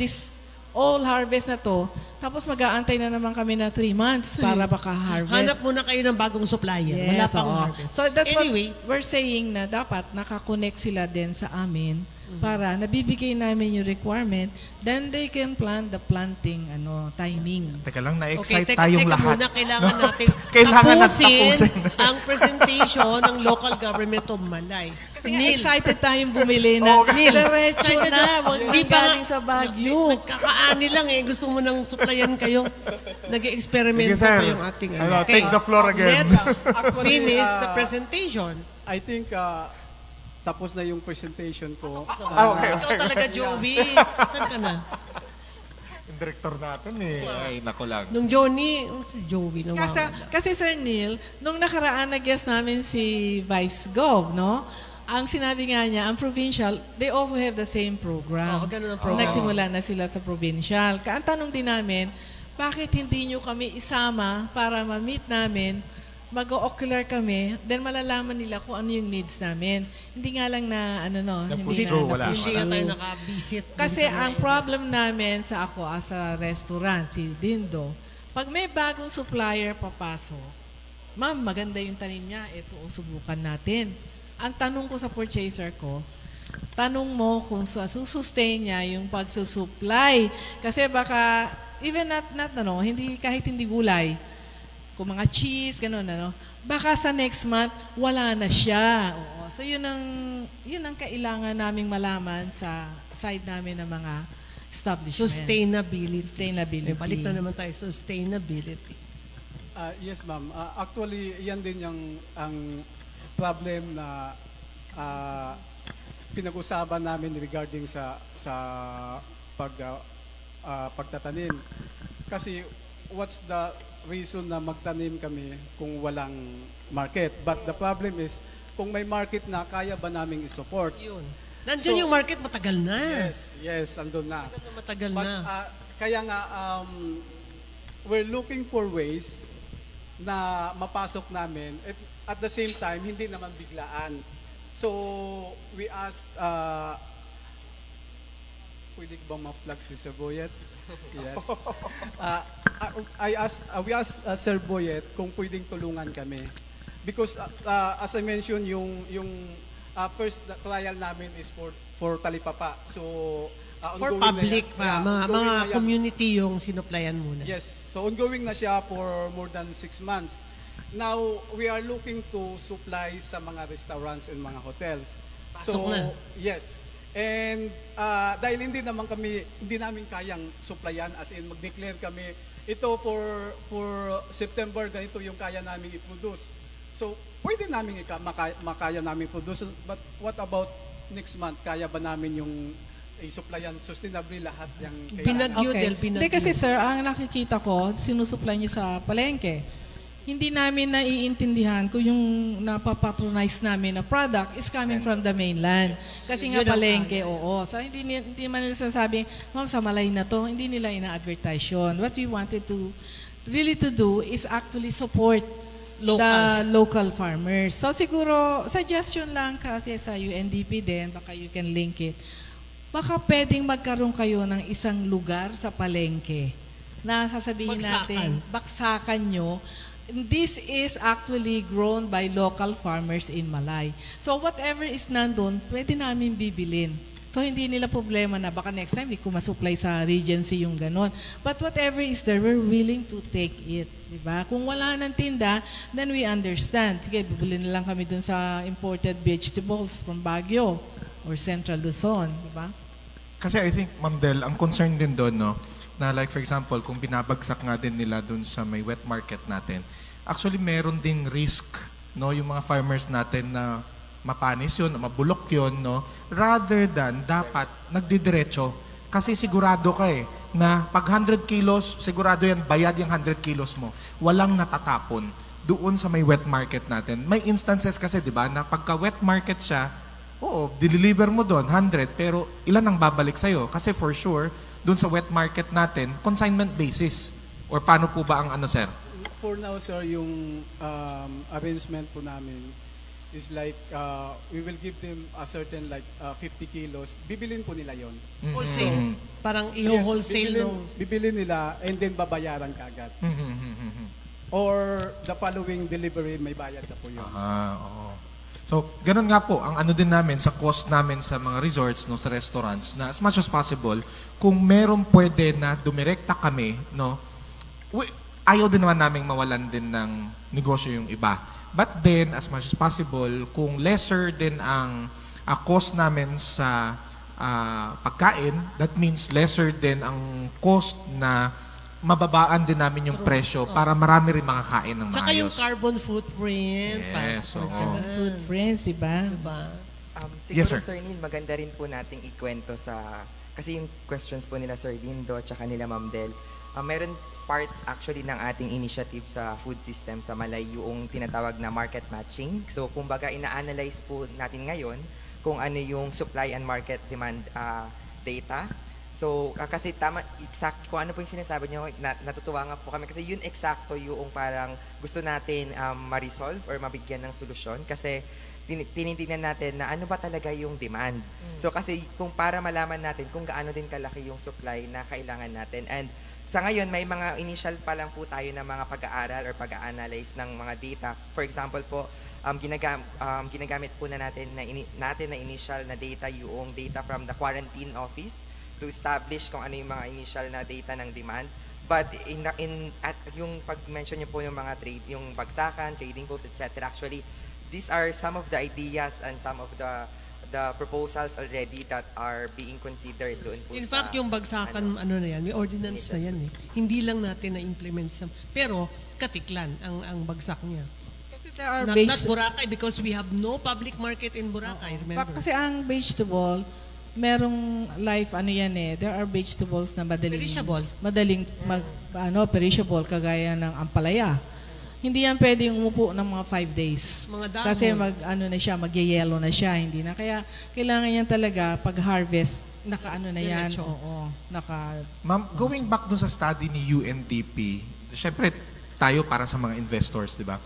all harvest na to, tapos mag-aantay na naman kami na 3 months para baka-harvest. Hanap muna kayo ng bagong supplier. Wala pang harvest. So that's Anyway, what we're saying na dapat nakakonect sila din sa amin para nabibigay namin yung requirement, then they can plan the planting timing. Teka lang, Okay, na-excite teka tayong lahat. muna, kailangan natin Kailangan tapusin tapusin. ang presentation ng local government of Malay. Kaya excited tayong bumili na. Diretso na, wag Hindi na pa galing sa Baguio. Nagkakaani lang gusto mo nang supplyan kayo. Nag-experimento Sige, sir. pa yung ating Take the floor again. Let's Actually, finish the presentation. I think tapos na yung presentation ko. Okay. Ikaw talaga, Joey. Saan ka na? Yung director natin Ay, nako lang. Nung Johnny, si Joey naman. Kasi Sir Neil, nung nakaraan na-guest namin si Vice Gov, no? Ang sinabi nga niya, ang provincial, they also have the same program. Ganun ang program. Nagsimula na sila sa provincial. Ang tanong din namin, bakit hindi nyo kami isama para ma-meet namin, mag-ocular kami, then malalaman nila kung ano yung needs namin. Hindi nga lang na, Na-push through, wala. Hindi nga tayo naka-visit. Kasi ang problem namin sa ako as a restaurant, si Dindo, pag may bagong supplier papasok, ma'am, maganda yung tanim niya, subukan natin. Ang tanong ko sa purchaser ko, tanong mo kung sustain niya yung pagsusupply. Kasi baka, even kahit hindi gulay, kung mga cheese, gano'n, baka sa next month, wala na siya. Oo. So, yun ang kailangan naming malaman sa side namin ng mga establishment. Sustainability. Balik na naman tayo, sustainability. Yes, ma'am. Actually, yan din ang problem na pinag-usapan namin regarding sa pagtatanim. Kasi what's the reason na magtanim kami kung walang market? But the problem is, kung may market na, kaya ba naming i-support? Yun. Nandiyan yung market, matagal na. Yes, andun na. Matagal But, na. kaya nga, we're looking for ways na mapasok namin at the same time, hindi naman biglaan. So, we asked, pwede bang ma-plug si Sir Boyet? Yes. We asked Sir Boyet kung pwedeng tulungan kami. Because as I mentioned, yung first trial namin is for Talipapa. So, For public pa, mga community yung sinuplayan muna. Yes. So, ongoing na siya for more than 6 months. Now, we are looking to supply sa mga restaurants and mga hotels. Pasok na. Yes. And dahil hindi namin kayang supplyan, as in mag-declare kami, ito for September, ganito yung kaya namin i-produce. So, pwede namin makaya namin produce, but what about next month? Kaya ba namin yung i-supplyan sustainably lahat yung kailangan? Hindi kasi sir, ang nakikita ko, sinusupply nyo sa palengke. Hindi namin naiintindihan kung yung napapatronize namin na product is coming from the mainland. Kasi nga palengke, oo. So hindi man nila sasabing, ma'am, sa Malay na to, hindi nila ina-advertise yun. What we wanted to really to do is actually support the local farmers. So siguro, suggestion lang kasi sa UNDP din, baka you can link it. Baka pwedeng magkaroon kayo ng isang lugar sa palengke na sasabihin natin, baksakan nyo. This is actually grown by local farmers in Malay. So whatever is nandun, pwede namin bibilin. So hindi nila problema na baka next time hindi ko masupply sa Regency yung ganon. But whatever is there, we're willing to take it. Diba? Kung wala ng tinda, then we understand. Sige, bibili na lang kami dun sa imported vegetables from Baguio or Central Luzon. Diba? Kasi I think, Ma'am Del, ang concern din doon, na like for example, kung binabagsak nga din nila dun sa may wet market natin, actually meron ding risk, yung mga farmers natin na mapanis yun, mabulok yun, rather than dapat nagdidiretso. Kasi sigurado ka na pag 100 kilos, sigurado yan, bayad yung 100 kilos mo. Walang natatapon doon sa may wet market natin. May instances kasi, di ba, na pagka wet market siya, oo, deliver mo doon, 100, pero ilan ang babalik sa'yo? Kasi for sure, doon sa wet market natin, consignment basis. Or paano po ba ang sir? For now, sir, yung arrangement po namin is like, we will give them a certain 50 kilos. Bibilin po nila yon. Wholesale. Parang i-wholesale bibilin nila and then babayaran kaagad. Or the following delivery, may bayad na po yun. Oo. So, ganun nga po, ang ano din namin sa cost namin sa mga resorts, no, sa restaurants, na as much as possible, kung meron pwede na dumirekta kami, no, ayaw din naman namin mawalan din ng negosyo yung iba. But then, as much as possible, kung lesser din ang cost namin sa pagkain, that means lesser din ang cost na mababaan din namin yung presyo para marami rin makakain ng Tsaka yung maayos. carbon footprint. Yes, oo. Footprints, diba? Diba? Siguro, Yes, sir. Sir Neil, maganda rin po nating ikwento kasi yung questions po nila Sir Dindo at nila Ma'am Del, meron part actually ng ating initiative sa food system sa Malay yung tinatawag na market matching. So, kumbaga, ina-analyze po natin ngayon kung ano yung supply and market demand data. So, kasi tama, exact, kung ano po yung sinasabi nyo, natutuwa nga po kami kasi yun eksakto yung parang gusto natin ma-resolve or mabigyan ng solusyon kasi tinitingnan natin na ano ba talaga yung demand. So, kasi kung para malaman natin kung gaano din kalaki yung supply na kailangan natin. And sa ngayon, may mga initial pa lang po tayo na mga pag-aaral or pag-a-analyze ng mga data. For example po, ginagamit po na natin na initial na data yung data from the quarantine office to establish kung ano yung mga initial na data ng demand. But at yung pag-mention niyo po yung mga trade, yung bagsakan, trading post, etc. Actually, these are some of the ideas and some of the proposals already that are being considered doon po In fact, yung bagsakan, ano na yan, may ordinance na yan eh. Hindi lang natin na-implement sa... Pero, katiklan ang bagsak niya. Kasi there are Not Boracay because we have no public market in Boracay, remember? Kasi ang vegetable, merong life ano yan eh. There are vegetables na madaling perishable kagaya ng ampalaya. Hindi yan pwedeng umupo ng mga 5 days. Mga dahon. Kasi magye-yellow na siya, hindi na. Kaya kailangan yan talaga pag harvest naka-ano na yan. Diretso. Oo, Ma'am, going back dun sa study ni UNDP, syempre tayo para sa mga investors, di ba?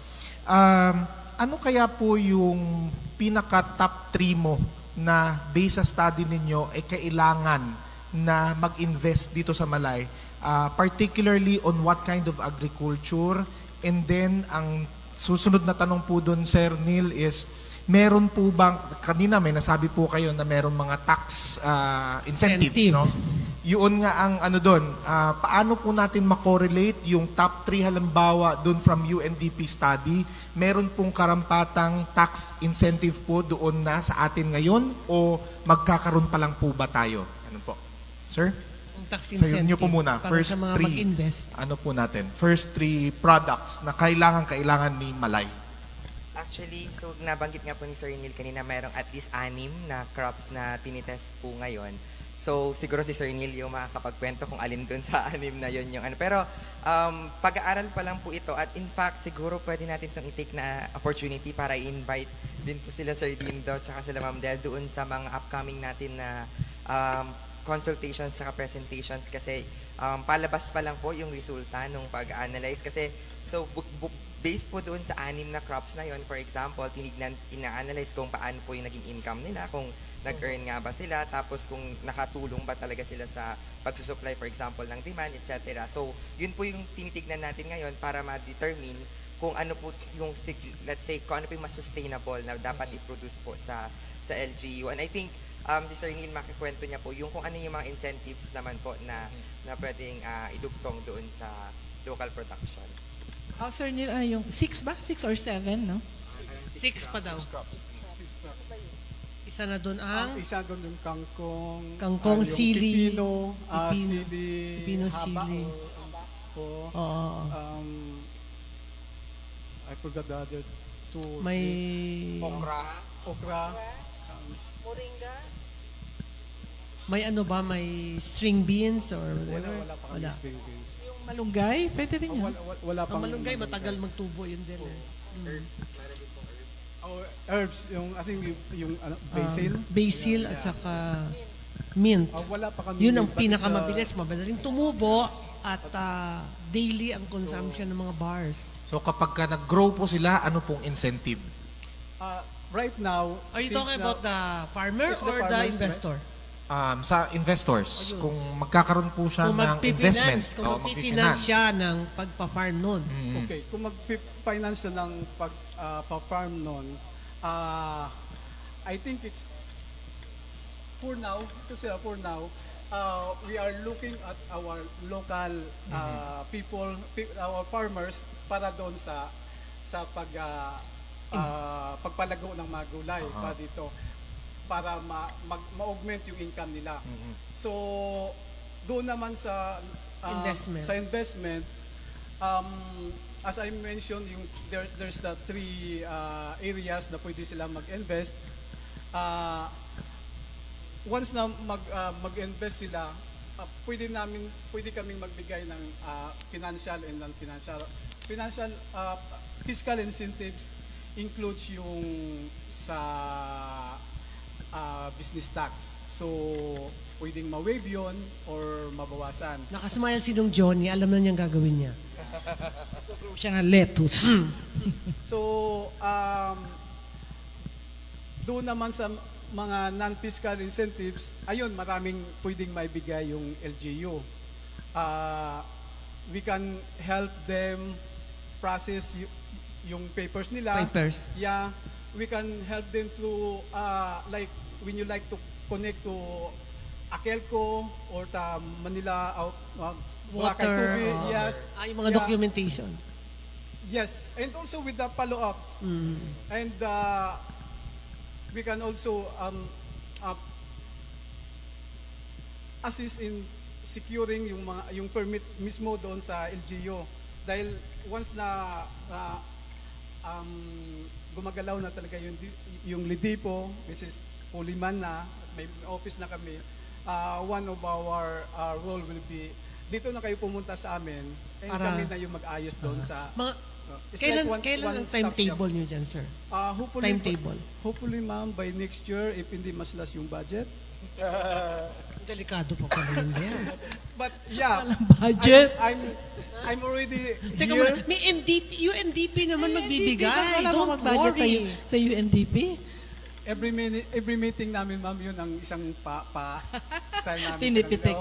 Ano kaya po yung pinaka-top 3 mo na based sa study ninyo ay kailangan na mag-invest dito sa Malay, particularly on what kind of agriculture? And then, ang susunod na tanong po doon, Sir Neil, is meron po bang, kanina may nasabi po kayo na meron mga tax incentives, no? Yun nga ang ano doon, paano po natin makorelate yung top 3 halimbawa doon from UNDP study, meron pong karampatang tax incentive po doon na sa atin ngayon o magkakaroon pa lang po ba tayo? Ano po? Sir? Ang tax Sa incentive. inyo po muna, para first sa mga 3, mag-invest. ano po natin? First 3 products na kailangan ni Malay. Actually, so nabanggit nga po ni Sir Neil kanina, mayroong at least 6 na crops na tinitest po ngayon. So, siguro si Sir Neil yung makakapagkwento kung alin dun sa 6 na yun yung ano. Pero, pag-aaral pa lang po ito. At in fact, siguro pwede natin itong i-take na opportunity para i-invite din po sila Sir Dindo tsaka sila Ma'am Del doon sa mga upcoming natin na consultations tsaka presentations kasi palabas pa lang po yung resulta nung pag-analyze. Kasi, so, based po doon sa 6 na crops na yon, for example, ina-analyze kung paano po yung naging income nila, kung nag-earn nga ba sila, tapos kung nakatulong ba talaga sila sa pagsusupply, for example, ng demand, etc. So, yun po yung tinitignan natin ngayon para ma-determine kung ano po yung, let's say, kung ano po yung mas sustainable na dapat i-produce po sa LGU. And I think, si Sir Neil makikwento niya po yung kung ano yung mga incentives naman po na pwedeng idugtong doon sa local production. Sir Neil, yung 6 ba? 6 or 7, no? 6 pa daw. 6 crops. Isa na doon ang Isa doon yung kangkong, yung sili, pipino, pipino, haba, sili. o, I forgot the other 2. May okra, Moringa. may ano ba, may string beans or whatever? wala pa kami string beans. Yung malunggay, pwede rin yan. Wala pa. Ang malunggay, matagal magtubo yun din. Herbs, yung basil. Basil at saka mint. Wala pa kami. Yun ang pinakamabilis, madaling tumubo at daily ang consumption ng mga bars. So kapag ka nag-grow po sila, ano pong incentive? Right now, Are you since talking now- about the farmer It's the or the farmers, investor? Sa investors, kung magkakaroon po siya Kung ng investment, kung magpifinance siya ng pagpa-farm nun. Okay, kung mag-finance na ng pag-farm nun, I think it's for now, we are looking at our local our farmers para doon sa pagpalago ng mga gulay pa dito para ma-augment yung income nila. So doon naman sa investment, as I mentioned, there's the three areas na pwede sila mag-invest. Once na mag-invest sila, pwede kaming magbigay ng financial and non-financial. Fiscal incentives includes yung sa business tax. So, pwedeng ma-waive yun or mabawasan. Nakasmile si Dong Johnny, alam na niyang gagawin niya. Siya nga lettuce. So, doon naman sa mga non-fiscal incentives, ayun, maraming pwedeng maibigay yung LGU. We can help them process yung papers nila. Yeah, we can help them through, like, when you like to connect to Akelco or ta Manila water, yes. Yung mga documentation. Yes, and also with the follow-ups. And we can also assist in securing yung permit mismo doon sa LGU. Dahil once na gumagalaw na talaga yung LIDIPO, which is fully man na, may office na kami, one of our role will be, dito na kayo pumunta sa amin, and kami na yung mag-ayos doon sa... Kailan ang timetable niyo dyan, sir? Hopefully, ma'am, by next year, if hindi maslas yung budget. Delikado pa pala yun yan. But yeah, budget. I'm already Teka here. muna, may UNDP naman magbibigay. Don't worry. Sa UNDP? Every meeting namin, ma'am, yun ang isang style namin. Pinipitik.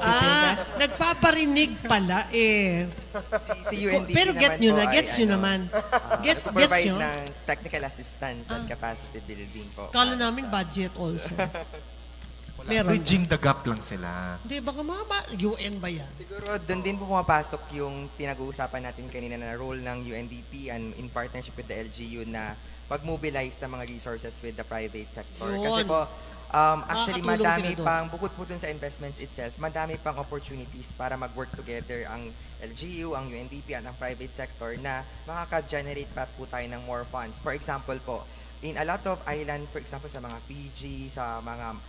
Nagpaparinig pala eh. Si UNDP pero get nyo na, gets nyo naman. Gets provide nyo. ng technical assistance and capacity building po. Kala namin budget also. Meron. Bridging the gap lang sila. Hindi, baka UN ba yan? Siguro doon din po pumapasok yung pinag-uusapan natin kanina na role ng UNDP and in partnership with the LGU na mag-mobilize ng mga resources with the private sector. Yun. Kasi po, actually madami sila doon. pang, bukod po dun sa investments itself, madami pang opportunities para mag-work together ang LGU, ang UNDP, at ang private sector na makaka-generate pa po tayo ng more funds. For example po, in a lot of island, for example sa mga Fiji, sa mga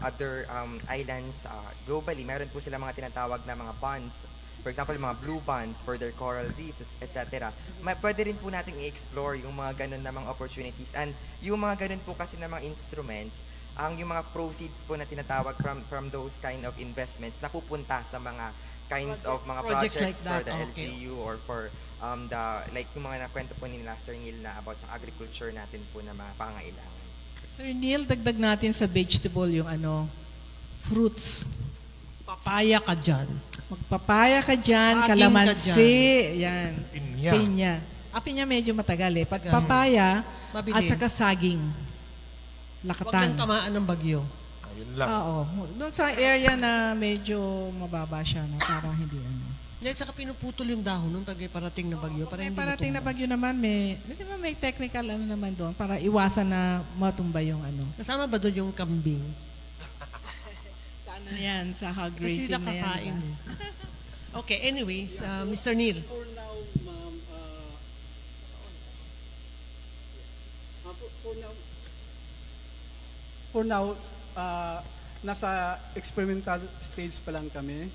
other islands globally, meron po sila mga tinatawag na mga bonds. For example, mga blue bonds for their coral reefs, etc. Pwede rin po natin i-explore yung mga ganun na mga opportunities. And yung mga ganun po kasi na mga instruments, yung mga proceeds po na tinatawag from those kind of investments na pupunta sa mga kinds of mga projects like for the LGU or for like yung mga nakwento po nila Sir Neil na about sa agriculture natin po na mga pangailangan. Sir Neil, dagdag natin sa vegetable yung fruits. Papaya ka dyan. Magpapaya ka dyan, Saging kalamansi, ka dyan. yan. Pinya. Pinya. Pinya medyo matagal eh. Papaya Mabilis. at saka saging. Huwag Lakatan. nang tamaan ng bagyo. Ayun lang. Oo. Doon sa area na medyo mababa siya, no? Parang hindi Dahil saka pinuputol yung dahon nung parating na bagyo. Para May hindi parating na matumba. bagyo naman, may technical naman doon para iwasan na matumba yung Kasama ba doon yung kambing? Ano yan, sa hog Kasi racing na yan. nakakain Diba? eh. Okay, anyway, Mr. Neil. For now, ma'am, for now, nasa experimental stage pa lang kami.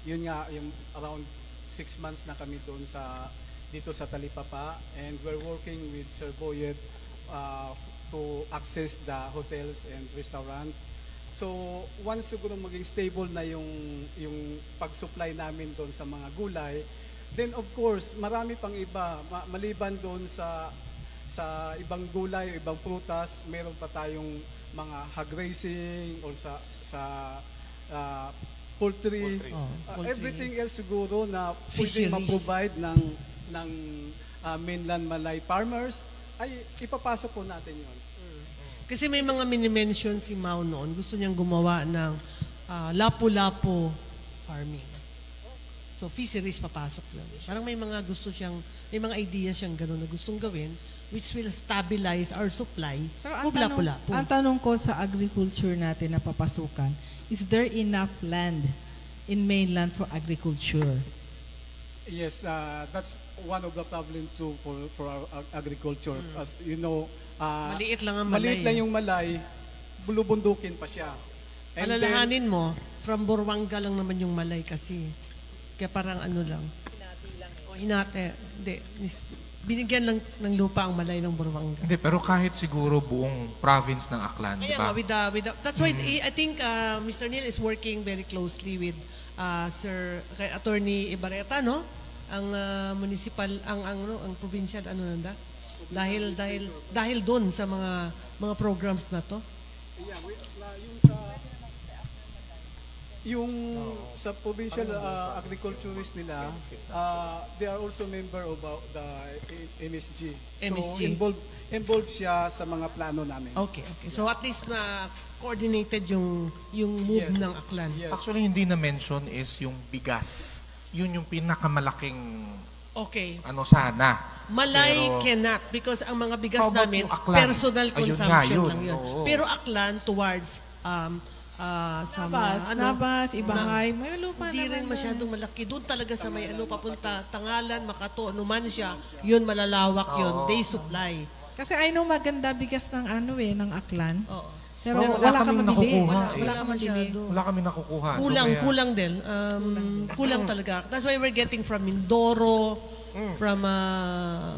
Yun nga, yung around 6 months na kami doon dito sa Talipapa, and we're working with Sir Boyet to access the hotels and restaurant. So once siguro maging stable na yung pag-supply namin doon sa mga gulay, then of course marami pang iba maliban doon sa ibang gulay o ibang prutas, meron pa tayong mga hog racing or sa poultry. Poultry. Everything else siguro na Fisheries. pwedeng ma-provide ng mainland Malay farmers ay ipapasok po natin yun. Kasi may mga mini-mention si Mau noon, gusto niyang gumawa ng lapu-lapu farming. So fisheries papasok yun. Parang may mga gusto siyang, may mga ideas siyang gano'n na gustong gawin which will stabilize our supply of lapu-lapu. Ang tanong ko sa agriculture natin na papasukan, is there enough land in mainland for agriculture? Yes, that's one of the problem too for our agriculture. As you know, Maliit lang ang malay. maliit lang yung malay, bulubundukin pa siya. And then, Alalahanin mo, from Buruanga lang naman yung malay kasi. Kaya parang ano lang. Hinati lang eh. O hinati. Hindi. Binigyan lang ng lupa ang malay ng Buruanga. Hindi, pero kahit siguro buong province ng Aklan, di Kaya ba? nga, that's why I think Mr. Neil is working very closely with kay Attorney Ibarreta, no? Ang municipal, ang provincial, ano nanda? Dahil doon sa mga programs na to. yeah, yung sa provincial agriculturist nila, they are also member of the MSG. MSG. So involved siya sa mga plano namin. Okay. So at least na coordinated yung move Yes. ng Aklan. Yes. Actually, hindi na-mention is yung bigas. Yun yung pinakamalaking Okay. sana. Malay Pero- cannot because ang mga bigas How about namin yung Aklan? personal Ayun nga, consumption yun. lang yun. Oo. Pero Aklan towards sa mga Nabas, Ibahay, may lupa hindi rin naman. masyadong malaki. Doon talaga sa may papunta, Tangalan, Makato, anuman siya, yun malalawak yun. Day supply. Kasi I know maganda bigas ng ng Aklan. Oo. Pero Wala wala ka kaming mabili. nakukuha eh. Wala ka mabili. masyado. Wala kami nakukuha. So, Kulang, kaya- kulang din. Kulang talaga. That's why we're getting from Mindoro, from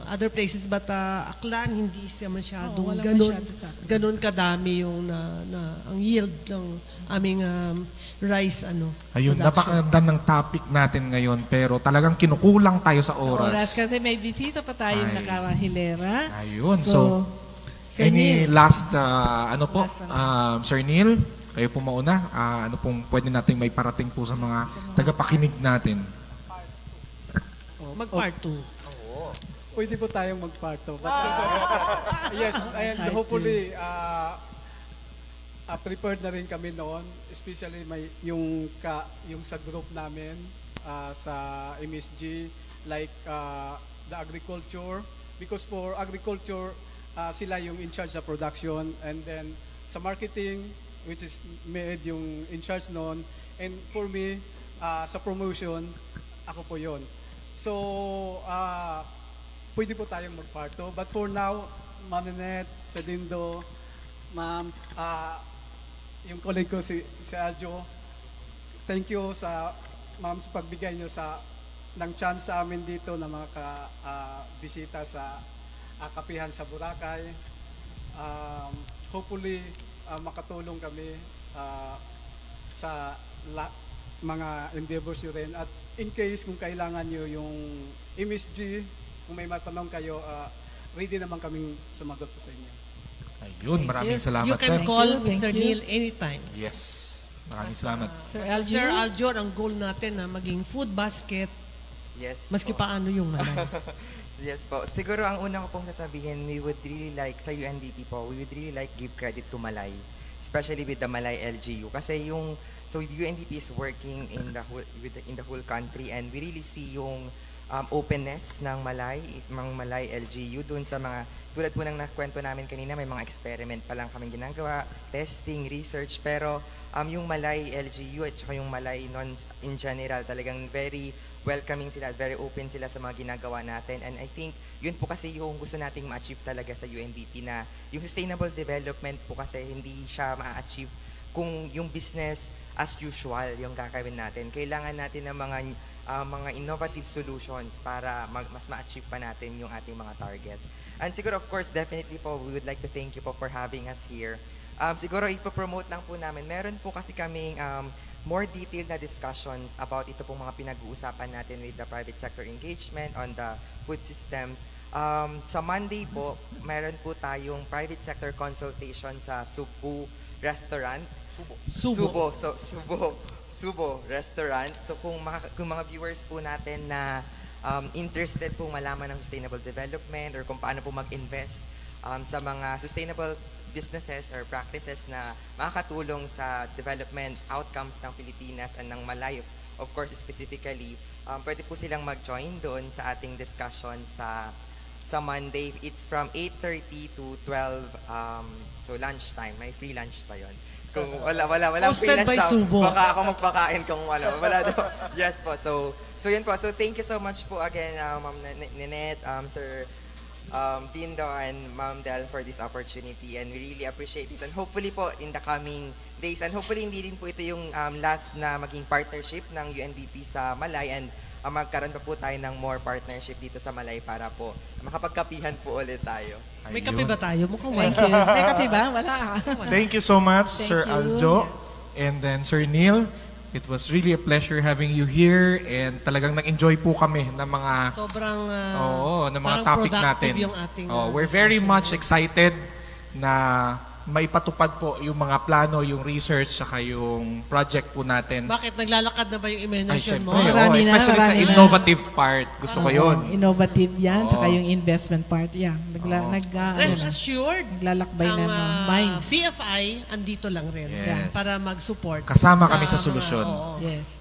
other places. But Aklan, hindi siya masyadong Oo, wala ganun, masyado sa Aklan. ganun kadami yung ang yield ng aming rice Ayun, production. napakaganda ng topic natin ngayon, pero talagang kinukulang tayo sa Oras oras. kasi may bisita pa tayong Ay. nakarahilera. Ayun, so, Sir any Neil. last, Sir Neil, kayo po mauna, ano pong pwede natin may parating po sa mga tagapakinig natin? Mag-part 2. Pwede po tayong mag-part 2. Yes, and Part hopefully, prepared na rin kami noon, especially yung sa group namin sa MSG, like the agriculture, because for agriculture, sila yung in charge sa production, and then sa marketing, which is made yung in charge noon, and for me, sa promotion, ako po yon. So, pwede po tayong mag-part 2. But for now, Maninet, Sir Dindo, Ma'am, yung colleague ko si Aljo, thank you sa Ma'am sa pagbigay nyo ng chance sa amin dito na mga bisita sa kapihan sa Boracay. Hopefully, makatulong kami sa mga endeavors nyo rin. At in case kung kailangan nyo yung MSG, kung may matanong kayo, ready naman kaming sumagot po sa inyo. Ayun, maraming salamat, You can sir. call Thank Mr. you. Neil anytime. Yes, maraming salamat. Sir Aljo. Sir Aljor, ang goal natin na maging food basket, Yes maski po. paano yung malay. Yes po. Siguro ang una ko pong sasabihin, we would really like, sa UNDP po, we would really like give credit to Malay. Especially with the Malay LGU. Kasi UNDP is working in the whole country, and we really see yung openness ng Malay LGU dun sa mga, tulad po ng nakwento namin kanina, may mga experiment pa lang kaming ginagawa, testing, research, pero yung Malay LGU at saka yung Malay in general, talagang very welcoming sila, very open sila sa mga ginagawa natin, and I think yun po kasi yung gusto nating ma-achieve talaga sa UNDP, na yung sustainable development po kasi hindi siya ma-achieve kung yung business as usual yung gagawin natin. Kailangan natin ng mga innovative solutions para mas ma-achieve pa natin yung ating mga targets. And siguro, of course, definitely po, we would like to thank you po for having us here. Siguro, ipopromote lang po namin. Meron po kasi kaming more detailed na discussions about ito pong mga pinag-uusapan natin with the private sector engagement on the food systems. Sa Monday po, meron po tayong private sector consultation sa Subo Restaurant. Subo Restaurant. So kung mga viewers po natin na interested po malaman ng sustainable development or kung paano po mag-invest sa mga sustainable businesses or practices na makakatulong sa development outcomes ng Pilipinas and ng Malay, of course specifically, pwede po silang mag-join doon sa ating discussion sa Monday. It's from 8:30 to 12, so lunchtime. May free lunch pa yon. Kung walang free Hosted lunch by daw, Subo. baka ako magpakain kung wala daw. Yes po. So yun po. So thank you so much po again, Ma'am Ninette, Sir Dindo and Ma'am Del for this opportunity, and we really appreciate it, and hopefully po in the coming days, and hopefully hindi rin po ito yung last na maging partnership ng UNDP sa Malay, and magkaroon pa po tayo ng more partnership dito sa Malay para po makapagkapihan po ulit tayo. May kape ba tayo? Mukhang Thank wala. you. May kape ba? Wala. Thank you so much, Thank Sir you. Aljo, and then Sir Neil. It was really a pleasure having you here, and talagang nag-enjoy po kami ng mga Sobrang ng mga parang topic productive natin. yung ating We're very discussion much ngayon. excited na maipatupad po yung mga plano, yung research, saka yung project po natin. Bakit? Naglalakad na ba yung Ay, imagination mo? syempre, Marami na, especially sa marami na. innovative part. Gusto ko yun. Innovative yan, Oo. saka yung investment part. Yeah. Rest assured, Naglalakbay ang na ng minds. BFI andito lang rin Yes. para mag-support. Kasama kami sa mga- solusyon. oo. Yes.